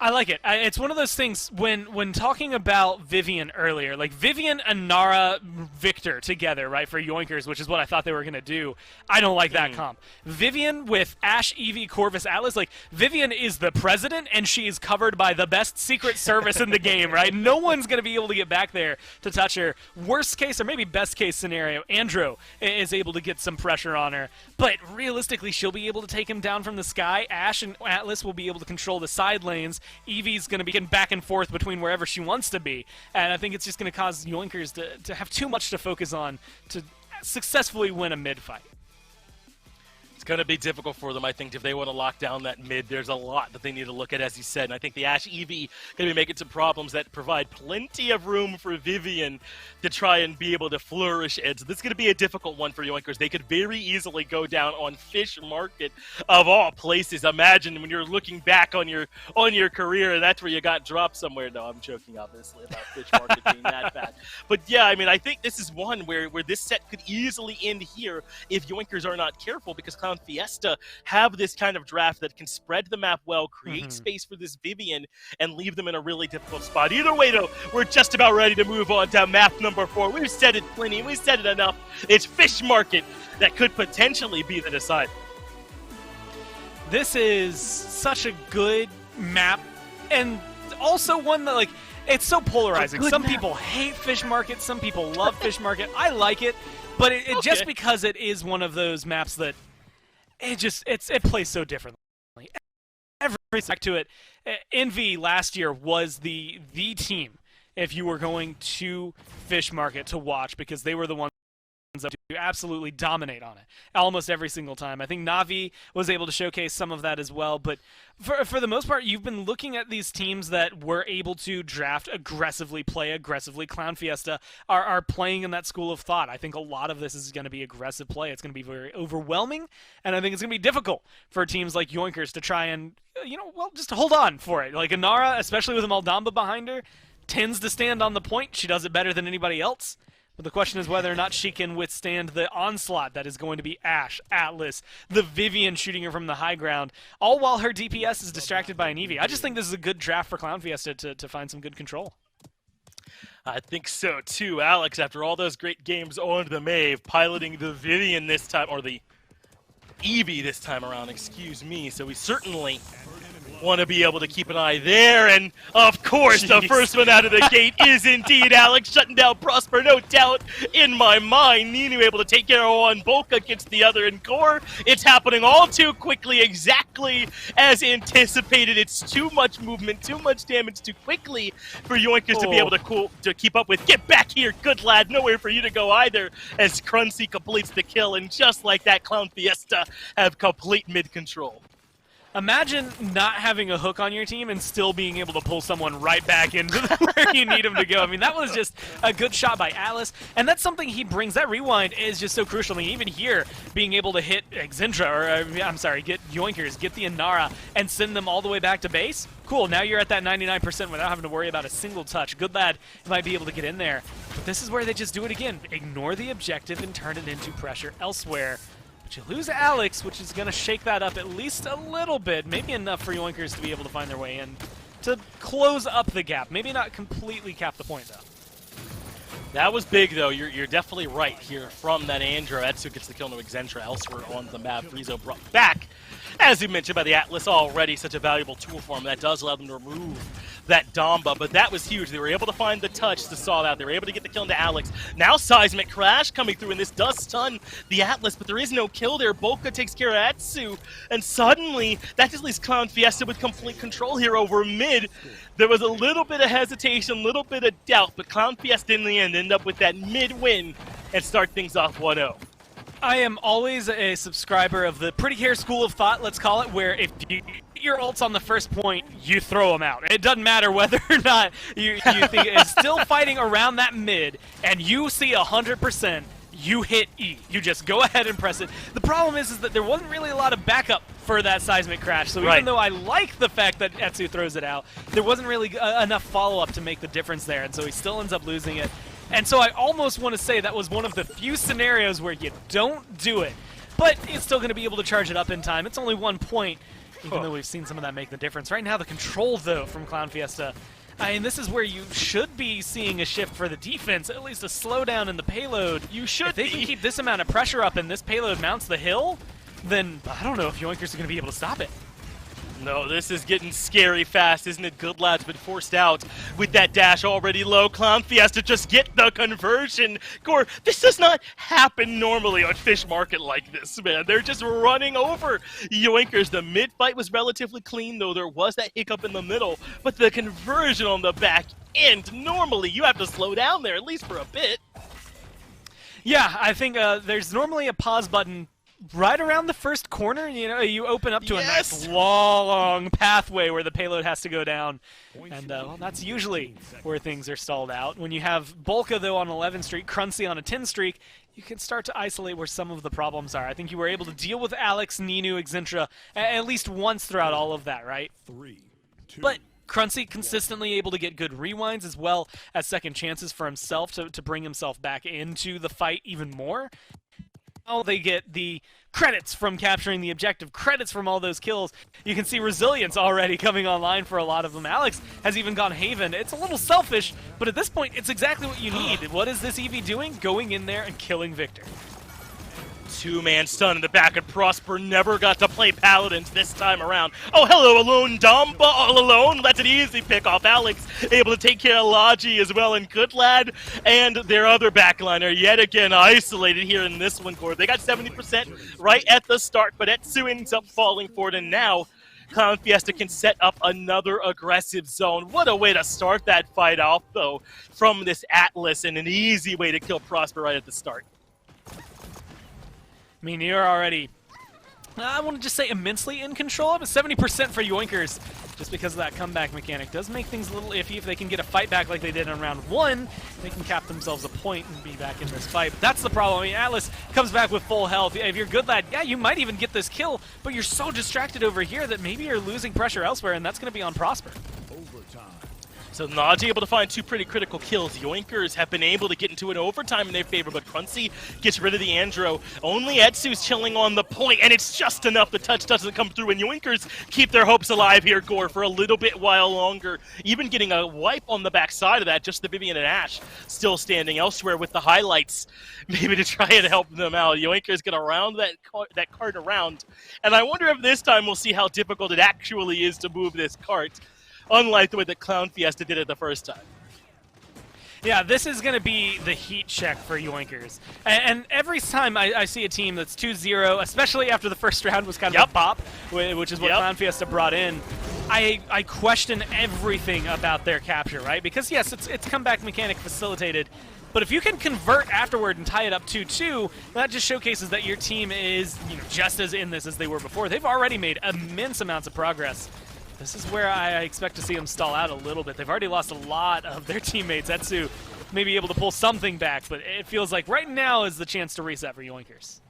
I like it. It's one of those things when talking about Vivian earlier, like Vivian and Nara Victor together, right, for Yoinkers, which is what I thought they were going to do. I don't like that comp. Vivian with Ashe, Eevee, Corvus, Atlas, like Vivian is the president and she is covered by the best secret service in the game, right? No one's going to be able to get back there to touch her. Worst case or maybe best case scenario, Andro is able to get some pressure on her, but realistically she'll be able to take him down from the sky. Ashe and Atlas will be able to control the side lanes. Eevee's going to be getting back and forth between wherever she wants to be, and I think it's just going to cause Yoinkers to have too much to focus on to successfully win a mid fight. It's going to be difficult for them, I think, if they want to lock down that mid. There's a lot that they need to look at, as you said, and I think the Ashe Eevee going to be making some problems that provide plenty of room for Vivian to try and be able to flourish. And so this is going to be a difficult one for Yoinkers. They could very easily go down on Fish Market, of all places. Imagine when you're looking back on your career, and that's where you got dropped somewhere. No, I'm joking, obviously, about Fish Market being that bad. But yeah, I mean, I think this is one where this set could easily end here if Yoinkers are not careful, because ClownFiesta have this kind of draft that can spread the map well, create space for this Vivian, and leave them in a really difficult spot. Either way, though, we're just about ready to move on to map number 4. We've said it plenty. We've said it enough. It's Fish Market that could potentially be the decider. This is such a good map, and also one that, like, it's so polarizing. Some people hate Fish Market. Some people love Fish Market. I like it, but it just because it is one of those maps that it plays so differently. Every back to it, Envy last year was the team if you were going to Fish Market to watch, because they were the ones that absolutely dominate on it almost every single time. I think Na'Vi was able to showcase some of that as well, but for the most part, you've been looking at these teams that were able to draft aggressively, play aggressively. ClownFiesta are playing in that school of thought. I think a lot of this is going to be aggressive play. It's going to be very overwhelming, and I think it's going to be difficult for teams like Yoinkers to try and, just hold on for it. Like Inara, especially with Maldamba behind her, tends to stand on the point. She does it better than anybody else. But the question is whether or not she can withstand the onslaught that is going to be Ashe, Atlas, the Vivian shooting her from the high ground, all while her DPS is distracted by an Eevee. I just think this is a good draft for ClownFiesta to find some good control. I think so, too. Alex, after all those great games on the Mave, piloting the Vivian this time, or the Eevee this time around, excuse me, so we certainly want to be able to keep an eye there, and of course the first one out of the gate is indeed Alex, shutting down Prosper, no doubt in my mind. Ninu able to take care of one, Bulk against the other, and Core, it's happening all too quickly, exactly as anticipated. It's too much movement, too much damage too quickly for Yoinkers to be able to keep up with. Get back here, Good Lad, nowhere for you to go either, as Cruncy completes the kill, and just like that, ClownFiesta have complete mid-control. Imagine not having a hook on your team and still being able to pull someone right back into where you need him to go. I mean, that was just a good shot by Atlas, and that's something he brings. That rewind is just so crucial. I mean, even here, being able to hit Xindra, or get Yoinkers, get the Inara, and send them all the way back to base. Cool, now you're at that 99% without having to worry about a single touch. Good Lad might be able to get in there, but this is where they just do it again. Ignore the objective and turn it into pressure elsewhere. But you lose Alex, which is going to shake that up at least a little bit, maybe enough for Yoinkers to be able to find their way in to close up the gap. Maybe not completely cap the point, though. That was big, though. You're definitely right here from that Andro. Etsu gets the kill to Xentra elsewhere on the map. Rizzo brought back, as you mentioned, by the Atlas already. Such a valuable tool for him. That does allow them to remove that Damba, but that was huge. They were able to find the touch to stall out. They were able to get the kill into Alex. Now Seismic Crash coming through, and this does stun the Atlas, but there is no kill there. Bolka takes care of Etsu, and suddenly that just leaves ClownFiesta with complete control here over mid. There was a little bit of hesitation, a little bit of doubt, but ClownFiesta in the end ended up with that mid win and start things off 1-0. I am always a subscriber of the pretty hair school of thought, let's call it, where if you get your ults on the first point, you throw them out. It doesn't matter whether or not you think it's still fighting around that mid, and you see 100%, you hit E. You just go ahead and press it. The problem is that there wasn't really a lot of backup for that Seismic Crash, so even though I like the fact that Etsu throws it out, there wasn't really enough follow-up to make the difference there, and so he still ends up losing it. And so I almost want to say that was one of the few scenarios where you don't do it, but it's still going to be able to charge it up in time. It's only 1 point, even though we've seen some of that make the difference. Right now, the control, though, from ClownFiesta, I mean, this is where you should be seeing a shift for the defense, at least a slowdown in the payload. You should. If they can keep this amount of pressure up and this payload mounts the hill, then I don't know if Yoinkers are going to be able to stop it. No, this is getting scary fast, isn't it? Good Lad's been forced out with that dash already low. ClownFiesta just get the conversion. Gore, this does not happen normally on Fish Market like this, man. They're just running over Yoinkers. The mid fight was relatively clean, though there was that hiccup in the middle. But the conversion on the back end, normally you have to slow down there, at least for a bit. Yeah, I think there's normally a pause button right around the first corner. You know, you open up to a nice long pathway where the payload has to go down. And well, that's usually where things are stalled out. When you have Bolka, though, on 11 streak, Cruncy on a 10 streak, you can start to isolate where some of the problems are. I think you were able to deal with Alex, Ninu, Xintra at least once throughout all of that, right? 3, 2. But Cruncy consistently able to get good rewinds as well as second chances for himself to bring himself back into the fight even more. Now they get the credits from capturing the objective, credits from all those kills. You can see resilience already coming online for a lot of them. Alex has even gone Haven. It's a little selfish, but at this point, it's exactly what you need. What is this EV doing? Going in there and killing Victor. Two-man stun in the back, and Prosper never got to play Paladins this time around. Oh, hello, Alone Damba, all alone. That's an easy pick off Alex. Able to take care of Logi as well, and Good Lad and their other backliner yet again isolated here in this one, Core. They got 70% right at the start, but Etsu ends up falling for it, and now ClownFiesta can set up another aggressive zone. What a way to start that fight off, though, from this Atlas, and an easy way to kill Prosper right at the start. I mean, you're already, I want to just say immensely in control, but 70% for Yoinkers, just because of that comeback mechanic. Does make things a little iffy. If they can get a fight back like they did in round 1, they can cap themselves a point and be back in this fight. But that's the problem. I mean, Atlas comes back with full health. If you're Good Lad, yeah, you might even get this kill, but you're so distracted over here that maybe you're losing pressure elsewhere, and that's going to be on Prosper. So Naji able to find 2 pretty critical kills. Yoinkers have been able to get into an overtime in their favor, but Cruncy gets rid of the Andro. Only Etsu's chilling on the point, and it's just enough. The touch doesn't come through, and Yoinkers keep their hopes alive here, Gore, for a little bit while longer. Even getting a wipe on the backside of that, just the Vivian and Ash still standing elsewhere with the highlights, maybe to try and help them out. Yoinkers gonna round that cart around, and I wonder if this time we'll see how difficult it actually is to move this cart, unlike the way that ClownFiesta did it the first time. Yeah, this is going to be the heat check for Yoinkers. And every time I see a team that's 2-0, especially after the first round was kind of a pop, which is what ClownFiesta brought in, I question everything about their capture, right? Because, yes, it's comeback mechanic facilitated, but if you can convert afterward and tie it up 2-2, that just showcases that your team is, you know, just as in this as they were before. They've already made immense amounts of progress. This is where I expect to see them stall out a little bit. They've already lost a lot of their teammates. Etsu may be able to pull something back, but it feels like right now is the chance to reset for Yoinkers.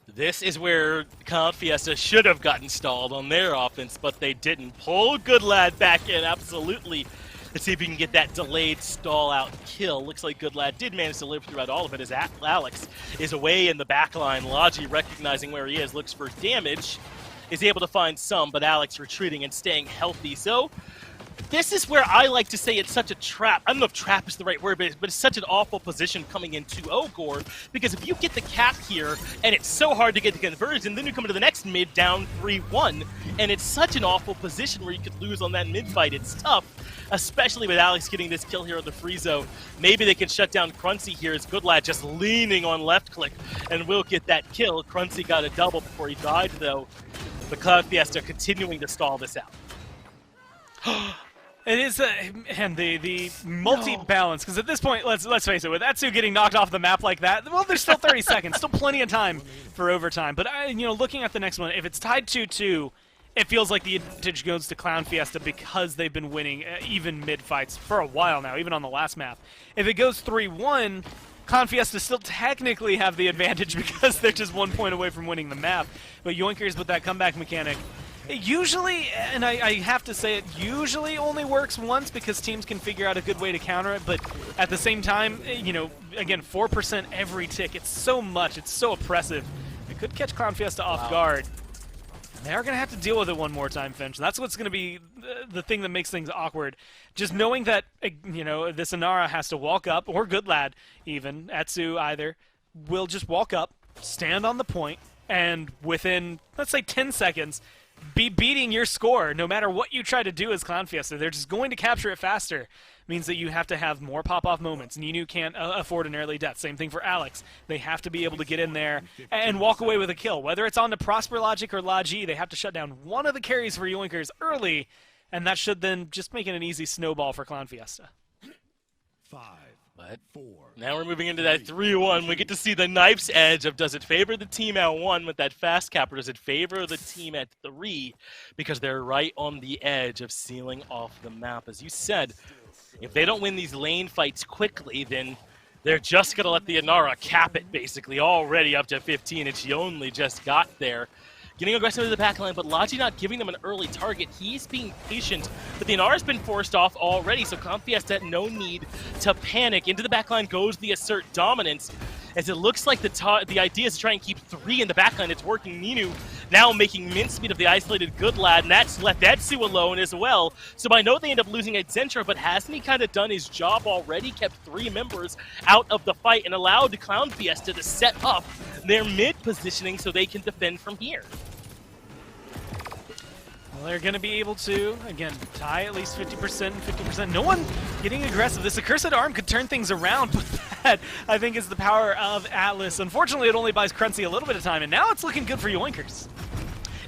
This is where ClownFiesta should have gotten stalled on their offense, but they didn't. Pull Good Lad back in, absolutely. Let's see if we can get that delayed stall-out kill. Looks like Good Lad did manage to live throughout all of it as Alex is away in the back line. Logi, recognizing where he is, looks for damage. Is able to find some, but Alex retreating and staying healthy. So this is where I like to say it's such a trap. I don't know if trap is the right word, but it's such an awful position coming into Ogor, because if you get the cap here, and it's so hard to get the conversion, then you come into the next mid down 3-1, and it's such an awful position where you could lose on that mid fight. It's tough, especially with Alex getting this kill here on the Friezo. Maybe they can shut down Cruncy here as Goodlad just leaning on left click, and will get that kill. Cruncy got a double before he died, though. The ClownFiesta continuing to stall this out. It is, and the multi-balance, because at this point, let's face it, with Etsu getting knocked off the map like that, well, there's still 30 seconds, still plenty of time for overtime. But looking at the next one, if it's tied 2-2, it feels like the advantage goes to ClownFiesta because they've been winning even mid-fights for a while now, even on the last map. If it goes 3-1, ClownFiesta still technically have the advantage because they're just 1 point away from winning the map. But Yoinkers with that comeback mechanic, usually, and I have to say it, usually only works once because teams can figure out a good way to counter it, but at the same time, again, 4% every tick, it's so much, it's so oppressive. It could catch ClownFiesta off guard. They are going to have to deal with it one more time, Finch. That's what's going to be the thing that makes things awkward. Just knowing that, this Inara has to walk up, or Goodlad even, Etsu either, will just walk up, stand on the point, and within, let's say, 10 seconds, be beating your score no matter what you try to do as ClownFiesta. They're just going to capture it faster. Means that you have to have more pop-off moments. Ninu can't afford an early death. Same thing for Alex. They have to be able to get in there and walk away with a kill. Whether it's on the Prosper Logic or Logi, they have to shut down one of the carries for Yoinkers early, and that should then just make it an easy snowball for ClownFiesta. 5. But now we're moving into that 3-1. We get to see the knife's edge of does it favor the team at 1 with that fast cap, or does it favor the team at 3 because they're right on the edge of sealing off the map. As you said, if they don't win these lane fights quickly, then they're just going to let the Inara cap it, basically, already up to 15, and she only just got there. Getting aggressive to the backline, but Logi not giving them an early target. He's being patient, but the Inara's been forced off already, so ClownFiesta had no need to panic. Into the backline goes the assert dominance, as it looks like the idea is to try and keep 3 in the backline. It's working. Ninu now making mincemeat of the isolated Goodlad, and that's left Etsu alone as well. So I know they end up losing at Zentra, but hasn't he kind of done his job already? Kept 3 members out of the fight and allowed the ClownFiesta to set up their mid positioning so they can defend from here. Well, they're going to be able to, again, tie at least 50% and 50%. No one getting aggressive. This accursed arm could turn things around, but that, I think, is the power of Atlas. Unfortunately, it only buys Cruncy a little bit of time, and now it's looking good for Yoinkers.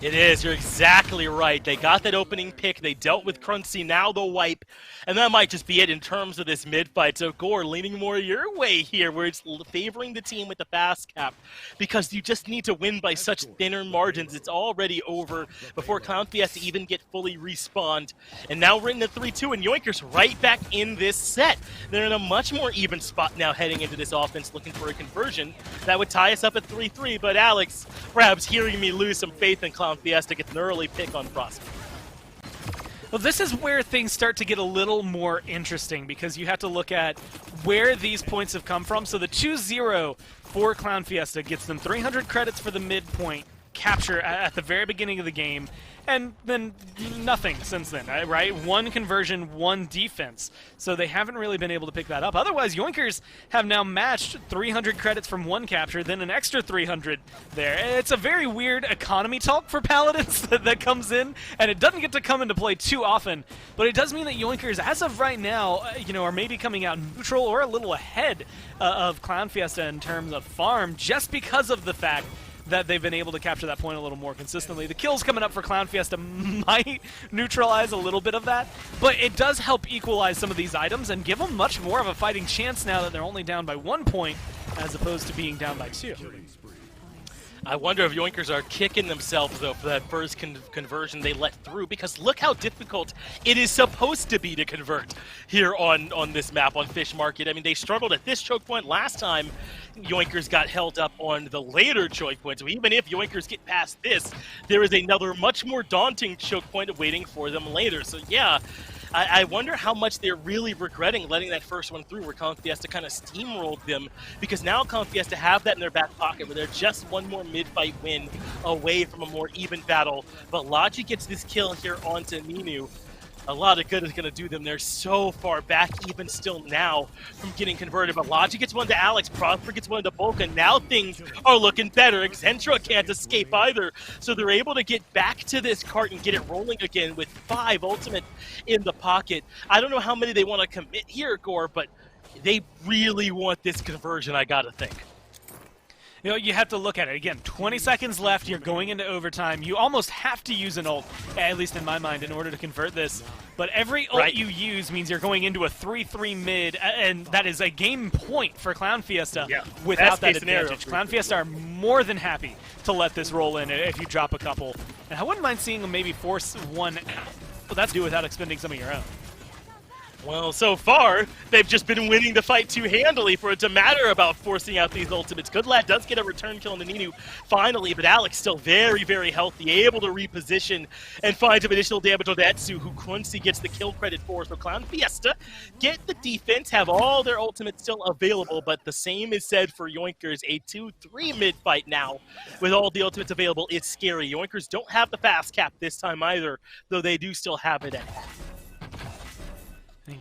It is. You're exactly right. They got that opening pick. They dealt with Cruncy. Now they'll wipe. And that might just be it in terms of this mid-fight. So, Gore, leaning more your way here, where it's favoring the team with the fast cap. Because you just need to win by such thinner margins. It's already over before ClownFiesta even get fully respawned. And now we're in the 3-2, and Yoinkers right back in this set. They're in a much more even spot now heading into this offense, looking for a conversion. That would tie us up at 3-3. But Alex, perhaps hearing me lose some faith in ClownFiesta, gets an early pick on Prosper. Well, this is where things start to get a little more interesting because you have to look at where these points have come from. So the 2-0 for ClownFiesta gets them 300 credits for the midpoint capture at the very beginning of the game, and then nothing since then, right? 1 conversion, 1 defense. So they haven't really been able to pick that up. Otherwise, Yoinkers have now matched 300 credits from 1 capture, then an extra 300 there. It's a very weird economy talk for Paladins that comes in, and it doesn't get to come into play too often, but it does mean that Yoinkers, as of right now, are maybe coming out neutral or a little ahead of ClownFiesta in terms of farm, just because of the fact that they've been able to capture that point a little more consistently. The kills coming up for ClownFiesta might neutralize a little bit of that, but it does help equalize some of these items and give them much more of a fighting chance now that they're only down by 1 point as opposed to being down by 2. I wonder if Yoinkers are kicking themselves, though, for that first conversion they let through, because look how difficult it is supposed to be to convert here on this map, on Fish Market. I mean, they struggled at this choke point last time. Yoinkers got held up on the later choke point, so even if Yoinkers get past this, there is another much more daunting choke point waiting for them later. So yeah, I wonder how much they're really regretting letting that first one through where ClownFiesta kind of steamrolled them, because now ClownFiesta have that in their back pocket where they're just one more mid-fight win away from a more even battle. But Logi gets this kill here onto Ninu. a lot of good is going to do them. They're so far back, even still now, from getting converted. But Logic gets one to Alex, Prosper gets one to Bolka. Now things are looking better. Xentra can't escape either. So they're able to get back to this cart and get it rolling again with 5 ultimate in the pocket. I don't know how many they want to commit here, Gore, but they really want this conversion, I got to think. You know, you have to look at it. Again, 20 seconds left, you're going into overtime. You almost have to use an ult, at least in my mind, in order to convert this. But every ult you use means you're going into a 3-3 mid, and that is a game point for ClownFiesta without that advantage. ClownFiesta are more than happy to let this roll in if you drop a couple. And I wouldn't mind seeing them maybe force one out. But that's do without expending some of your own. Well, so far, they've just been winning the fight too handily for it to matter about forcing out these ultimates. Good Lad does get a return kill on the Ninu finally, but Alex still very, very healthy, able to reposition and find some additional damage on Etsu, who Quincy gets the kill credit for. So ClownFiesta get the defense, have all their ultimates still available, but the same is said for Yoinkers. A 2-3 mid fight now with all the ultimates available. It's scary. Yoinkers don't have the fast cap this time either, though they do still have it at half.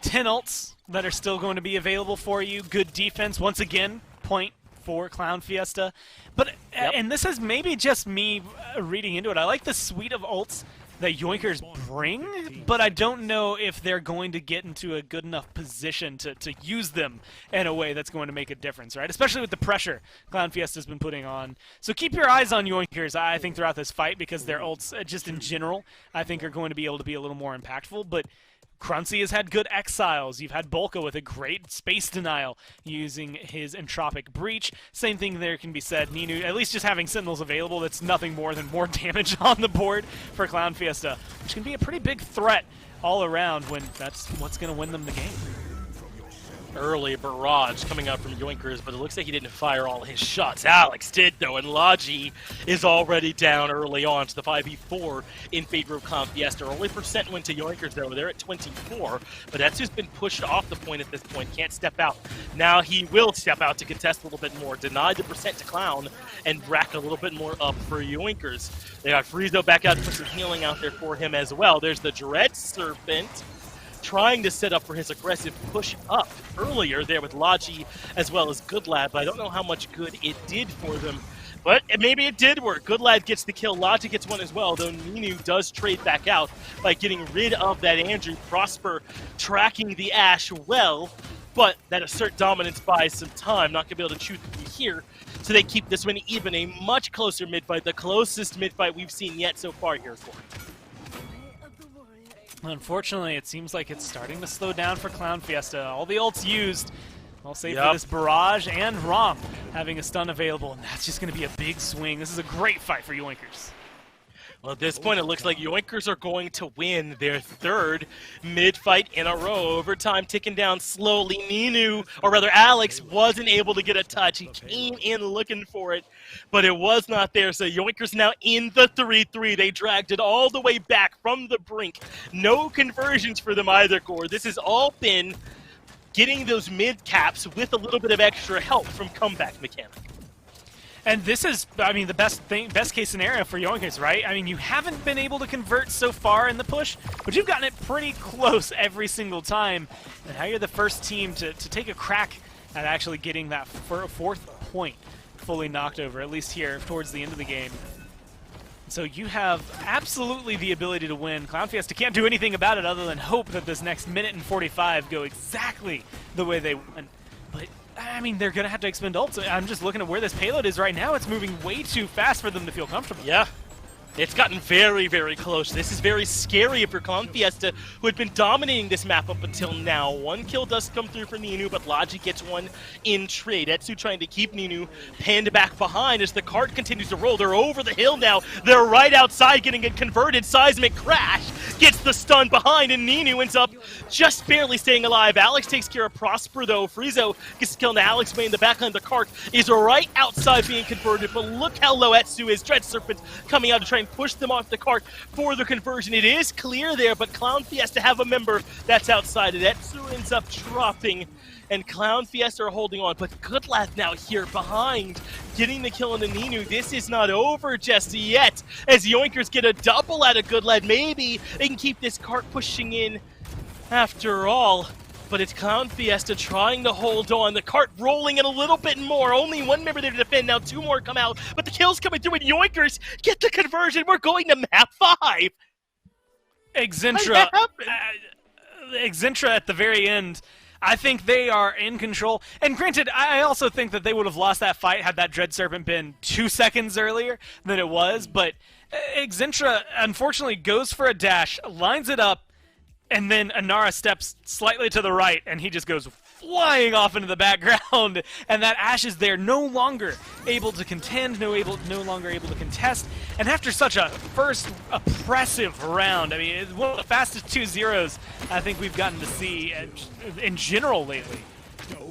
10 ults that are still going to be available for you. Good defense, once again, point for ClownFiesta. But, and this is maybe just me reading into it, I like the suite of ults that Yoinkers bring, but I don't know if they're going to get into a good enough position to use them in a way that's going to make a difference, right? Especially with the pressure ClownFiesta's been putting on. So keep your eyes on Yoinkers, I think, throughout this fight, because their ults, just in general, I think are going to be able to be a little more impactful, but Cruncy has had good exiles. You've had Bolka with a great space denial using his Entropic Breach. Same thing there can be said. Ninu, at least just having Sentinels available, that's nothing more than more damage on the board for ClownFiesta, which can be a pretty big threat all around when that's what's going to win them the game. Early barrage coming out from Yoinkers, but it looks like he didn't fire all his shots. Alex did, though, and Logi is already down early on to the 5v4 in favor of ClownFiesta. Only percent went to Yoinkers, though. They're at 24, but that's just been pushed off the point at this point. Can't step out. Now he will step out to contest a little bit more. Denied the percent to Clown and rack a little bit more up for Yoinkers. They got Friezo back out to put some healing out there for him as well. There's the Dread Serpent, trying to set up for his aggressive push up earlier there with Logi as well as Good Lad, but I don't know how much good it did for them. But maybe it did work. Good Lad gets the kill. Logi gets one as well, though Ninu does trade back out by getting rid of that Andrew. Prosper tracking the Ashe well, but that assert dominance buys some time. Not going to be able to chew through here, so they keep this one even. A much closer mid-fight, the closest mid-fight we've seen yet so far here for it. Unfortunately, it seems like it's starting to slow down for ClownFiesta. All the ults used, all save for this Barrage and Rom having a stun available, and that's just going to be a big swing. This is a great fight for Yoinkers. Well, at this point, it looks like Yoinkers are going to win their 3rd mid-fight in a row. Overtime ticking down slowly. Ninu, or rather Alex, wasn't able to get a touch. He came in looking for it, but it was not there. So Yoinkers now in the 3-3. They dragged it all the way back from the brink. No conversions for them either, Gore. This has all been getting those mid-caps with a little bit of extra help from comeback mechanic. And this is, I mean, the best case scenario for Yoinkers, right? I mean, you haven't been able to convert so far in the push, but you've gotten it pretty close every single time. And now you're the first team to take a crack at actually getting that 4th point fully knocked over, at least here towards the end of the game. So you have absolutely the ability to win. ClownFiesta can't do anything about it other than hope that this next minute and 45 go exactly the way they want. But I mean, they're going to have to expend ults. I'm just looking at where this payload is right now. It's moving way too fast for them to feel comfortable. Yeah. It's gotten very, very close. This is very scary for ClownFiesta, who had been dominating this map up until now. One kill does come through for Ninu, but Logi gets one in trade. Etsu trying to keep Ninu pinned back behind as the cart continues to roll. They're over the hill now. They're right outside getting it converted. Seismic Crash gets the stun behind, and Ninu ends up just barely staying alive. Alex takes care of Prosper, though. Friezo gets the kill on Alex way in the back line. The cart is right outside being converted, but look how low Etsu is. Dread Serpent coming out to try and push them off the cart for the conversion. It is clear there, but ClownFiesta have a member that's outside it. Etsu ends up dropping and ClownFiesta are holding on, but Goodlad now here behind, getting the kill on the Ninu. This is not over just yet, as Yoinkers get a double out of Goodlad. Maybe they can keep this cart pushing in after all. But it's ClownFiesta trying to hold on. The cart rolling in a little bit more. Only one member there to defend. Now 2 more come out. But the kill's coming through, and Yoinkers get the conversion. We're going to map 5. Exintra at the very end, I think they are in control. And granted, I also think that they would have lost that fight had that Dread Serpent been 2 seconds earlier than it was. But Exintra, unfortunately, goes for a dash, lines it up, and then Inara steps slightly to the right, and he just goes flying off into the background, and that Ashe is there, no longer able to contend, no longer able to contest. And after such a first oppressive round, I mean, it's one of the fastest 2-0s I think we've gotten to see in general lately.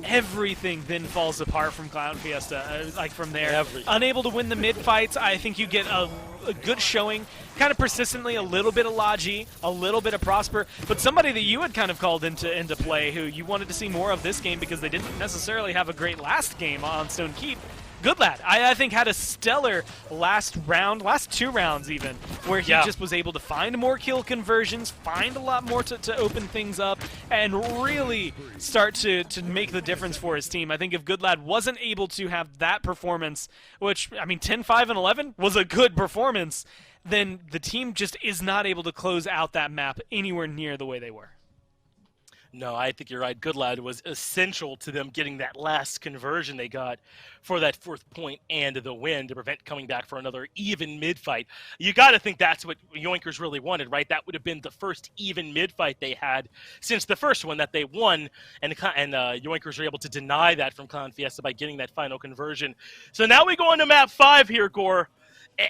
Everything then falls apart from ClownFiesta, like from there. Everything. Unable to win the mid fights, I think you get a good showing, kind of persistently, a little bit of Logi, a little bit of Prosper, but somebody that you had kind of called into play, who you wanted to see more of this game because they didn't necessarily have a great last game on Stone Keep. Goodlad, I think, had a stellar last 2 rounds even, where he just was able to find more kill conversions, find a lot more to open things up, and really start to make the difference for his team. I think if Goodlad wasn't able to have that performance, which, I mean, 10-5-11 was a good performance, then the team just is not able to close out that map anywhere near the way they were. No, I think you're right. Goodlad was essential to them getting that last conversion they got for that 4th point and the win to prevent coming back for another even mid-fight. You got to think that's what Yoinkers really wanted, right? That would have been the first even mid-fight they had since the first one that they won, and Yoinkers were able to deny that from ClownFiesta by getting that final conversion. So now we go on to map 5 here, Gore.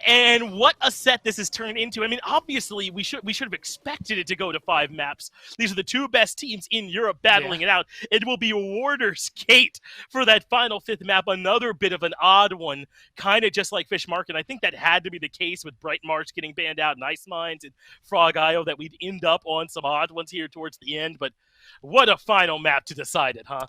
And what a set this has turned into. I mean, obviously, we should have expected it to go to 5 maps. These are the 2 best teams in Europe battling it out. It will be Warder's Gate for that final 5th map. Another bit of an odd one, kind of just like Fish Market. I think that had to be the case with Bright March getting banned out, Nice Minds, and Frog IO, that we'd end up on some odd ones here towards the end. But what a final map to decide it, huh?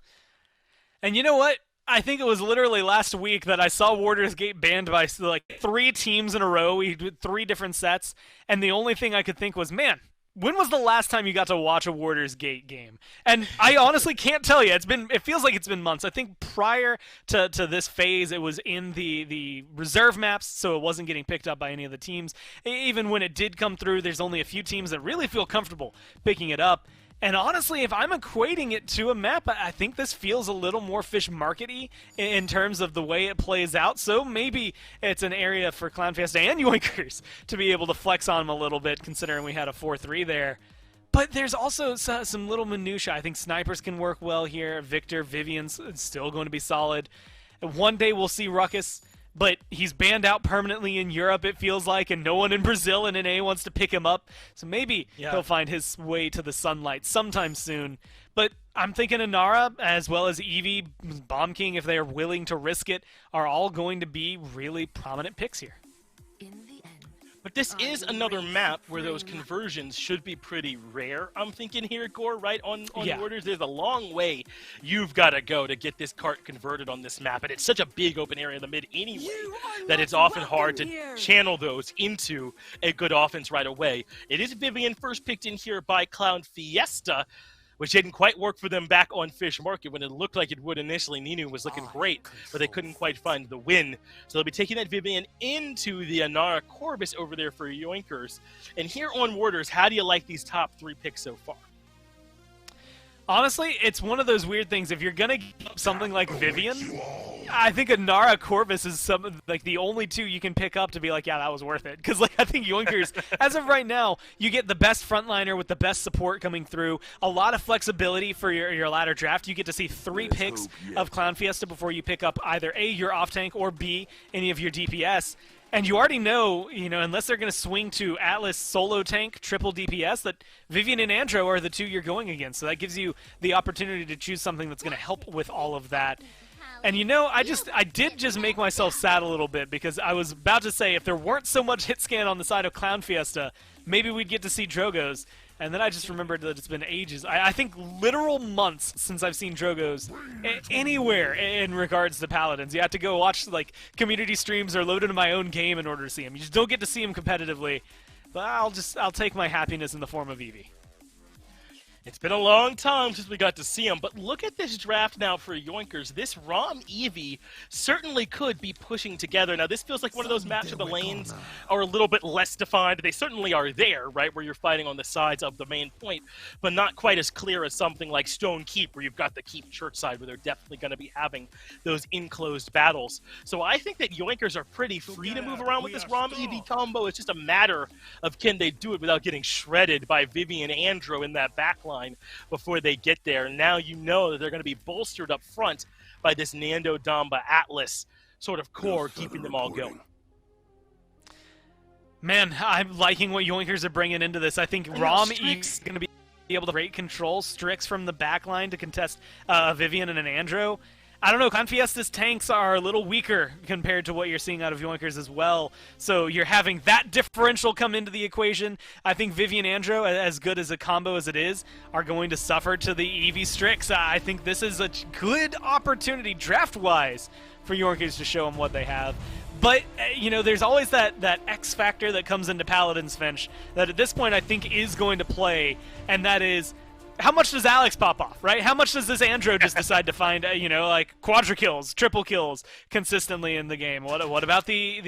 And you know what? I think it was literally last week that I saw Warder's Gate banned by like 3 teams in a row. We did 3 different sets, and the only thing I could think was, man, when was the last time you got to watch a Warder's Gate game? And I honestly can't tell you. It feels like it's been months. I think prior to this phase, it was in the reserve maps, so it wasn't getting picked up by any of the teams. Even when it did come through, there's only a few teams that really feel comfortable picking it up. And honestly, if I'm equating it to a map, I think this feels a little more Fish Market-y in terms of the way it plays out. So maybe it's an area for ClownFiesta and Yoinkers to be able to flex on them a little bit, considering we had a 4-3 there. But there's also some little minutia. I think snipers can work well here. Victor, Vivian's still going to be solid. One day we'll see Ruckus, but he's banned out permanently in Europe, it feels like, and no one in Brazil and NA wants to pick him up. So maybe he'll find his way to the sunlight sometime soon. But I'm thinking Inara, as well as Eevee, Bomb King, if they are willing to risk it, are all going to be really prominent picks here. But this is another map where those conversions should be pretty rare, I'm thinking here, Gore, right? On Orders, there's a long way you've got to go to get this cart converted on this map. And it's such a big open area in the mid anyway that it's often hard to channel those into a good offense right away. It is Vivian first picked in here by ClownFiesta, which didn't quite work for them back on Fish Market when it looked like it would initially. Ninu was looking great, but they couldn't quite find the win. So they'll be taking that Vivian into the Inara Corvus over there for Yoinkers. And here on Warders, how do you like these top 3 picks so far? Honestly, it's one of those weird things. If you're going to give up something like Vivian, I think Inara Corvus is like the only 2 you can pick up to be like, yeah, that was worth it. Because I think Yoinkers, as of right now, you get the best frontliner with the best support coming through, a lot of flexibility for your ladder draft. You get to see 3 picks of ClownFiesta before you pick up either A, your off-tank, or B, any of your DPS. And you already know, unless they're going to swing to Atlas solo tank, triple DPS, that Vivian and Andro are the 2 you're going against. So that gives you the opportunity to choose something that's going to help with all of that. And I did just make myself sad a little bit, because I was about to say if there weren't so much hit scan on the side of ClownFiesta, maybe we'd get to see Drogos. And then I just remembered that it's been ages. I think literal months since I've seen Drogos anywhere in regards to Paladins. You have to go watch like community streams or load into my own game in order to see him. You just don't get to see him competitively. But I'll take my happiness in the form of Eevee. It's been a long time since we got to see him, but look at this draft now for Yoinkers. This Rom Eevee certainly could be pushing together. Now, this feels like one of those maps where the lanes are a little bit less defined. They certainly are there, right, where you're fighting on the sides of the main point, but not quite as clear as something like Stone Keep, where you've got the Keep Church side, where they're definitely going to be having those enclosed battles. So I think that Yoinkers are pretty free to move around with this Rom Eevee combo. It's just a matter of can they do it without getting shredded by Vivian Andro in that backline before they get there. And now you know that they're going to be bolstered up front by this Nando Damba Atlas sort of core keeping them all going. Man, I'm liking what Yoinkers are bringing into this. I think Rom is going to be able to great control Strix from the backline to contest Vivian and an Andro. I don't know, ClownFiesta's tanks are a little weaker compared to what you're seeing out of Yoinkers as well. So you're having that differential come into the equation. I think Vivian Andro, as good as a combo as it is, are going to suffer to the Eevee Strix. I think this is a good opportunity draft-wise for Yoinkers to show them what they have. But, you know, there's always that X factor that comes into Paladins, Finch, that at this point I think is going to play, and that is, how much does Alex pop off, right? How much does this Andro just decide to find, you know, like quadra kills, triple kills consistently in the game? What about the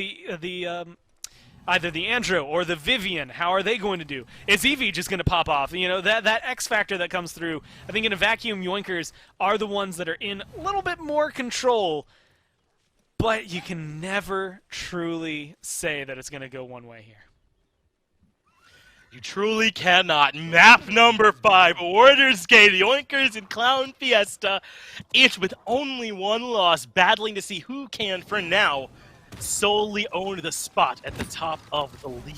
either the Andro or the Vivian? How are they going to do? Is Eevee just going to pop off? You know, that X factor that comes through. I think in a vacuum, Yoinkers are the ones that are in a little bit more control, but you can never truly say that it's going to go one way here. You truly cannot. Map number 5, Orders Gate, Yoinkers and ClownFiesta, each with only one loss, battling to see who can, for now, solely own the spot at the top of the league.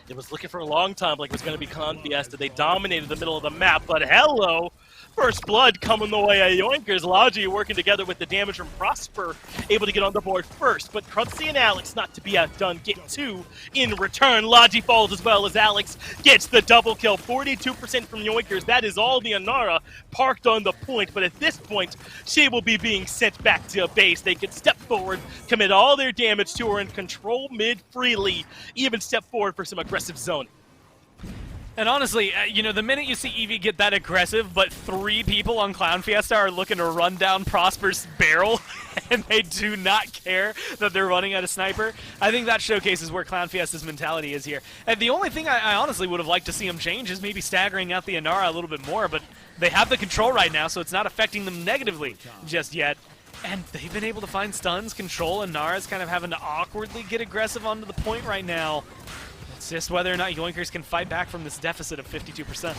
It was looking for a long time like it was going to be ClownFiesta. They dominated the middle of the map, but hello! First blood coming the way of Yoinkers. Logi working together with the damage from Prosper, able to get on the board first, but Crunchy and Alex not to be outdone, get 2 in return. Logi falls as well as Alex gets the double kill. 42% from Yoinkers. That is all the Anara parked on the point, but at this point, she will be being sent back to base. They can step forward, commit all their damage to her, and control mid freely, even step forward for some aggressive zoning. And honestly, you know, the minute you see Eevee get that aggressive, but 3 people on ClownFiesta are looking to run down Prosper's barrel, and they do not care that they're running at a sniper, I think that showcases where ClownFiesta's mentality is here. And the only thing I honestly would have liked to see them change is maybe staggering out the Anara a little bit more, but they have the control right now, so it's not affecting them negatively just yet. And they've been able to find stuns, control, and Nara's kind of having to awkwardly get aggressive onto the point right now. It's just whether or not Yoinkers can fight back from this deficit of 52%.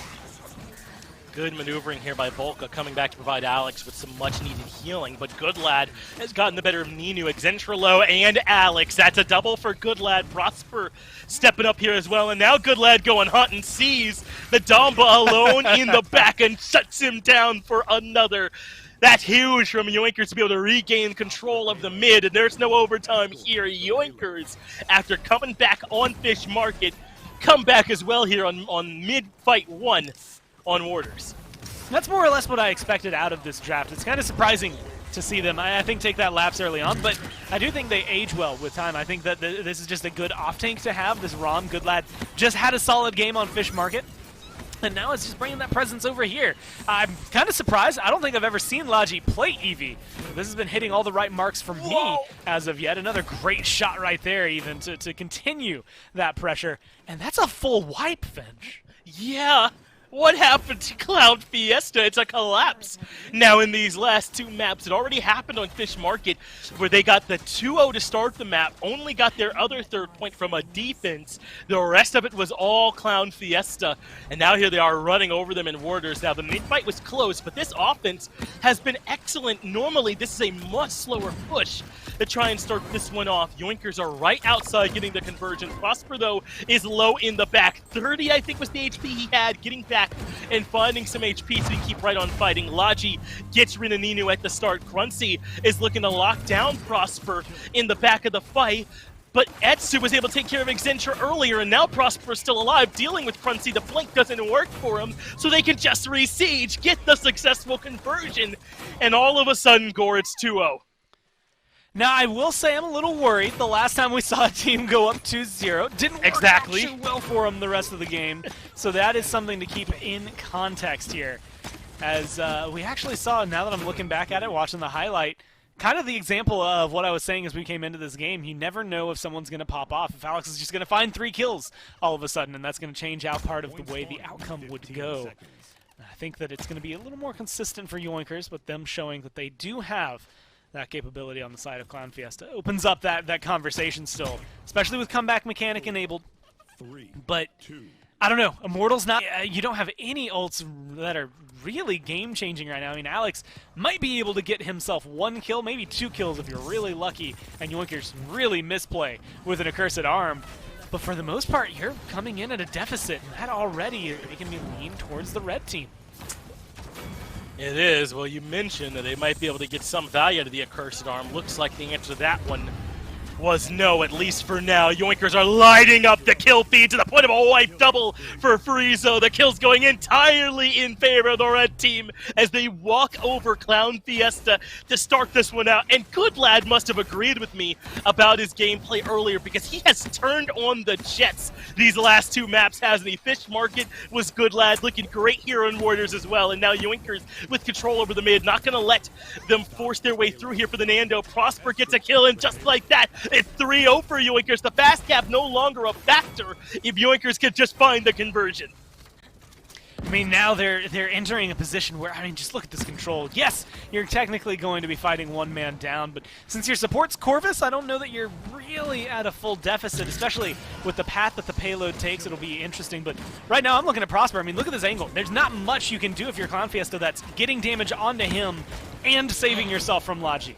Good maneuvering here by Volca, coming back to provide Alex with some much-needed healing, but Goodlad has gotten the better of Ninu, Exentralo, and Alex. That's a double for Goodlad. Prosper stepping up here as well, and now Goodlad going hunt and sees the Damba alone in the back and shuts him down for another. That's huge from Yoinkers to be able to regain control of the mid, and there's no overtime here. Yoinkers, after coming back on Fish Market, come back as well here on mid-fight 1 on Warders. That's more or less what I expected out of this draft. It's kind of surprising to see them, I think, take that lapse early on, but I do think they age well with time. I think that this is just a good off-tank to have. This Rom, Goodlad, just had a solid game on Fish Market. And now it's just bringing that presence over here. I'm kind of surprised. I don't think I've ever seen Logi play Eevee. This has been hitting all the right marks for me as of yet. Another great shot right there even to continue that pressure. And that's a full wipe, Finch. Yeah. What happened to ClownFiesta? It's a collapse. Now in these last 2 maps, it already happened on Fish Market, where they got the 2-0 to start the map, only got their other 3rd point from a defense. The rest of it was all ClownFiesta, and now here they are running over them in Warders. Now the mid-fight was close, but this offense has been excellent. Normally, this is a much slower push to try and start this one off. Yoinkers are right outside getting the conversion. Prosper, though, is low in the back. 30, I think, was the HP he had, getting back and finding some HP so he can keep right on fighting. Logi gets rid of Ninu at the start. Crunchy is looking to lock down Prosper in the back of the fight. but Etsu was able to take care of Accenture earlier, and now Prosper is still alive, dealing with Pruncy. The flank doesn't work for him, so they can just re-siege, get the successful conversion, and all of a sudden, Gore, it's 2-0. Now, I will say I'm a little worried. The last time we saw a team go up 2-0, didn't work out too well for them the rest of the game, so that is something to keep in context here. As we actually saw, now that I'm looking back at it, watching the highlight, kind of the example of what I was saying as we came into this game. You never know if someone's going to pop off, if Alex is just going to find 3 kills all of a sudden, and that's going to change out part of the way the outcome would go. I think that it's going to be a little more consistent for Yoinkers, with them showing that they do have that capability on the side of ClownFiesta. Opens up that conversation still, especially with comeback mechanic enabled. But I don't know, Immortal's not, you don't have any ults that are really game-changing right now. I mean, Alex might be able to get himself 1 kill, maybe 2 kills if you're really lucky, and Yoinkers really misplay with an Accursed Arm. But for the most part, you're coming in at a deficit, and that already is making me lean towards the red team. It is. Well, you mentioned that they might be able to get some value out of the Accursed Arm. Looks like the answer to that one was no, at least for now. Yoinkers are lighting up the kill feed to the point of a wipe double for Friezo. The kill's going entirely in favor of the red team as they walk over ClownFiesta to start this one out. And Good Lad must have agreed with me about his gameplay earlier, because he has turned on the jets these last 2 maps, hasn't he? Fish Market was Good Lad, looking great here in Warriors as well. And now Yoinkers with control over the mid, not going to let them force their way through here for the Nando. Prosper gets a kill, and just like that, it's 3-0 for Yoinkers. The fast cap no longer a factor if Yoinkers can just find the conversion. I mean, now they're entering a position where, I mean, just look at this control. Yes, you're technically going to be fighting 1 man down, but since your support's Corvus, I don't know that you're really at a full deficit, especially with the path that the payload takes. It'll be interesting, but right now I'm looking at Prosper. I mean, look at this angle. There's not much you can do if you're ClownFiesta that's getting damage onto him and saving yourself from Logi.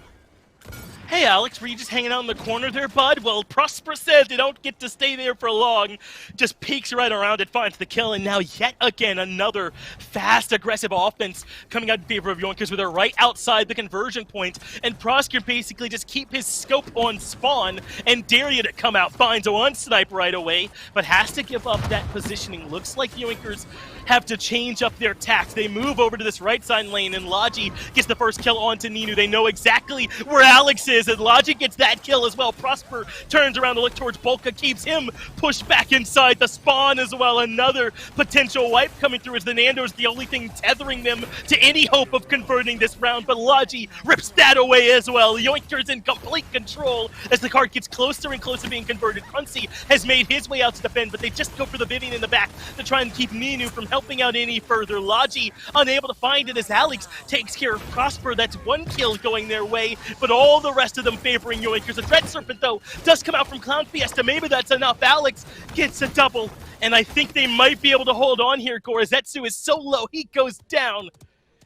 Hey Alex, were you just hanging out in the corner there, bud? Well, Prosper says you don't get to stay there for long. Just peeks right around it, finds the kill, and now yet again another fast, aggressive offense coming out in favor of Yoinkers, with her right outside the conversion point. And Prosper basically just keep his scope on spawn and dare you to come out. Finds a 1 snipe right away, but has to give up that positioning. Looks like Yoinkers have to change up their tacks. They move over to this right side lane, and Logi gets the first kill onto Ninu. They know exactly where Alex is, and Logi gets that kill as well. Prosper turns around to look towards Bolka, keeps him pushed back inside the spawn as well. Another potential wipe coming through as the Nando's the only thing tethering them to any hope of converting this round, but Logi rips that away as well. Yoinkers in complete control as the card gets closer and closer to being converted. Pruncy has made his way out to defend, but they just go for the Vivian in the back to try and keep Ninu from helping out any further. Logi unable to find it as Alex takes care of Prosper. That's 1 kill going their way, but all the rest of them favoring Yoinkers. The Dread Serpent, though, does come out from ClownFiesta. Maybe that's enough. Alex gets a double, and I think they might be able to hold on here. Gorazetsu is so low, he goes down,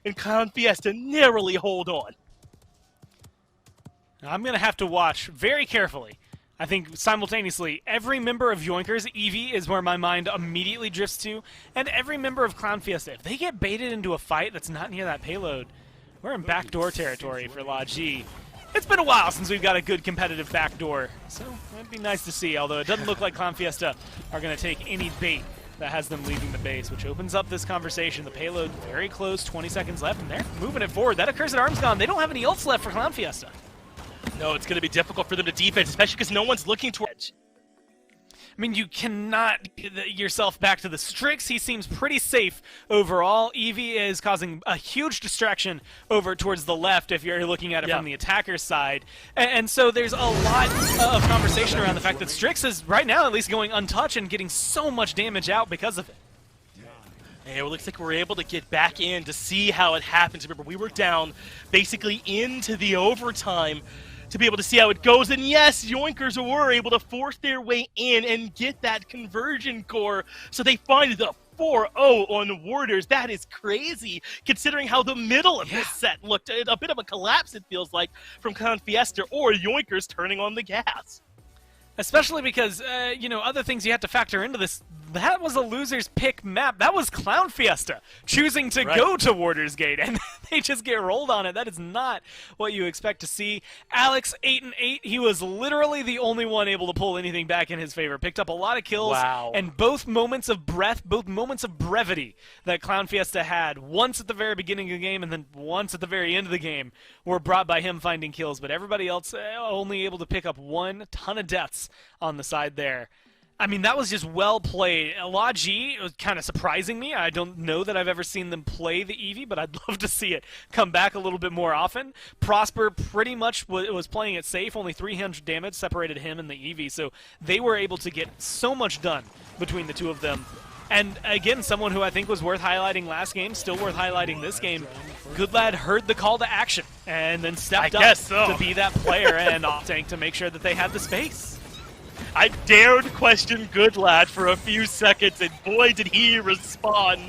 and ClownFiesta narrowly hold on. I'm going to have to watch very carefully. I think simultaneously, every member of Yoinkers, Eevee is where my mind immediately drifts to, and every member of ClownFiesta. If they get baited into a fight that's not near that payload, we're in backdoor territory for Logi. It's been a while since we've got a good competitive backdoor, so it'd be nice to see, although it doesn't look like ClownFiesta are going to take any bait that has them leaving the base, which opens up this conversation. The payload very close, 20 seconds left, and they're moving it forward. That Accursed Arm's gone. They don't have any ults left for ClownFiesta. No, it's going to be difficult for them to defense, especially because no one's looking to edge. I mean, you cannot get yourself back to the Strix. He seems pretty safe overall. Eevee is causing a huge distraction over towards the left if you're looking at it from the attacker's side. And so there's a lot of conversation around the fact that Strix is, right now at least, going untouched and getting so much damage out because of it. And it looks like we're able to get back in to see how it happens. Remember, we were down basically into the overtime to be able to see how it goes. And yes, Yoinkers were able to force their way in and get that conversion core. So they find the 4-0 on Warriors. That is crazy, considering how the middle of this set looked. A bit of a collapse, it feels like, from ClownFiesta or Yoinkers turning on the gas. Especially because, you know, other things you have to factor into this. that was a loser's pick map. That was ClownFiesta choosing to go to Warder's Gate, and they just get rolled on it. That is not what you expect to see. Alex, 8-8. He was literally the only one able to pull anything back in his favor. Picked up a lot of kills, and both moments of breath, both moments of brevity that ClownFiesta had, once at the very beginning of the game and then once at the very end of the game, were brought by him finding kills. But everybody else only able to pick up one. Ton of deaths on the side there. I mean, that was just well played. La G was kind of surprising me. I don't know that I've ever seen them play the Eevee, but I'd love to see it come back a little bit more often. Prosper pretty much was playing it safe. Only 300 damage separated him and the Eevee, so they were able to get so much done between the two of them. And again, someone who I think was worth highlighting last game, still worth highlighting this game. Goodlad heard the call to action and then stepped up to be that player and off tank to make sure that they had the space. I dared question Goodlad for a few seconds, and boy, did he respond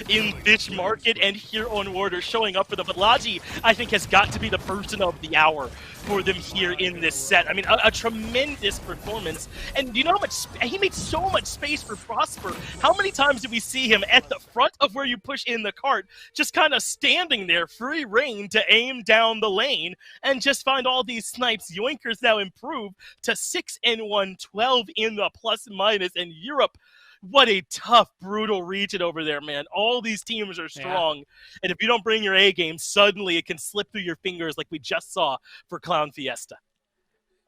in this market and here on Warder, showing up for them. But Laji, I think, has got to be the person of the hour for them here in this set. I mean, a tremendous performance. And you know how much he made so much space for Prosper. How many times did we see him at the front of where you push in the cart, just kind of standing there, free reign to aim down the lane and just find all these snipes? Yoinkers now improve to 6-1, 12 in the plus minus, and Europe, what a tough, brutal region over there, man. All these teams are strong, and if you don't bring your A game, suddenly it can slip through your fingers like we just saw for ClownFiesta.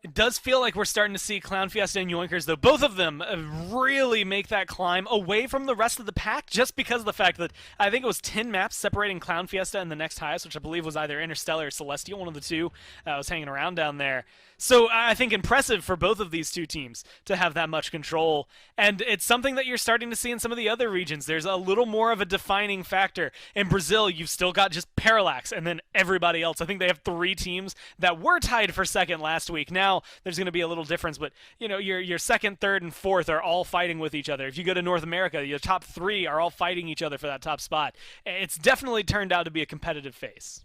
It does feel like we're starting to see ClownFiesta and Yoinkers, though, both of them really make that climb away from the rest of the pack, just because of the fact that I think it was 10 maps separating ClownFiesta and the next highest, which I believe was either Interstellar or Celestial, one of the two was hanging around down there. So I think impressive for both of these two teams to have that much control. And it's something that you're starting to see in some of the other regions. There's a little more of a defining factor. In Brazil, you've still got just Parallax and then everybody else. I think they have 3 teams that were tied for second last week. Now there's going to be a little difference, but you know, your second, third, and fourth are all fighting with each other. If you go to North America, your top 3 are all fighting each other for that top spot. It's definitely turned out to be a competitive face.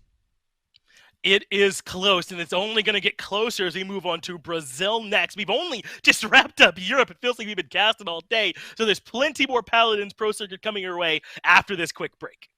It is close, and it's only going to get closer as we move on to Brazil next. We've only just wrapped up Europe. It feels like we've been casting all day, so there's plenty more Paladins Pro Circuit coming your way after this quick break.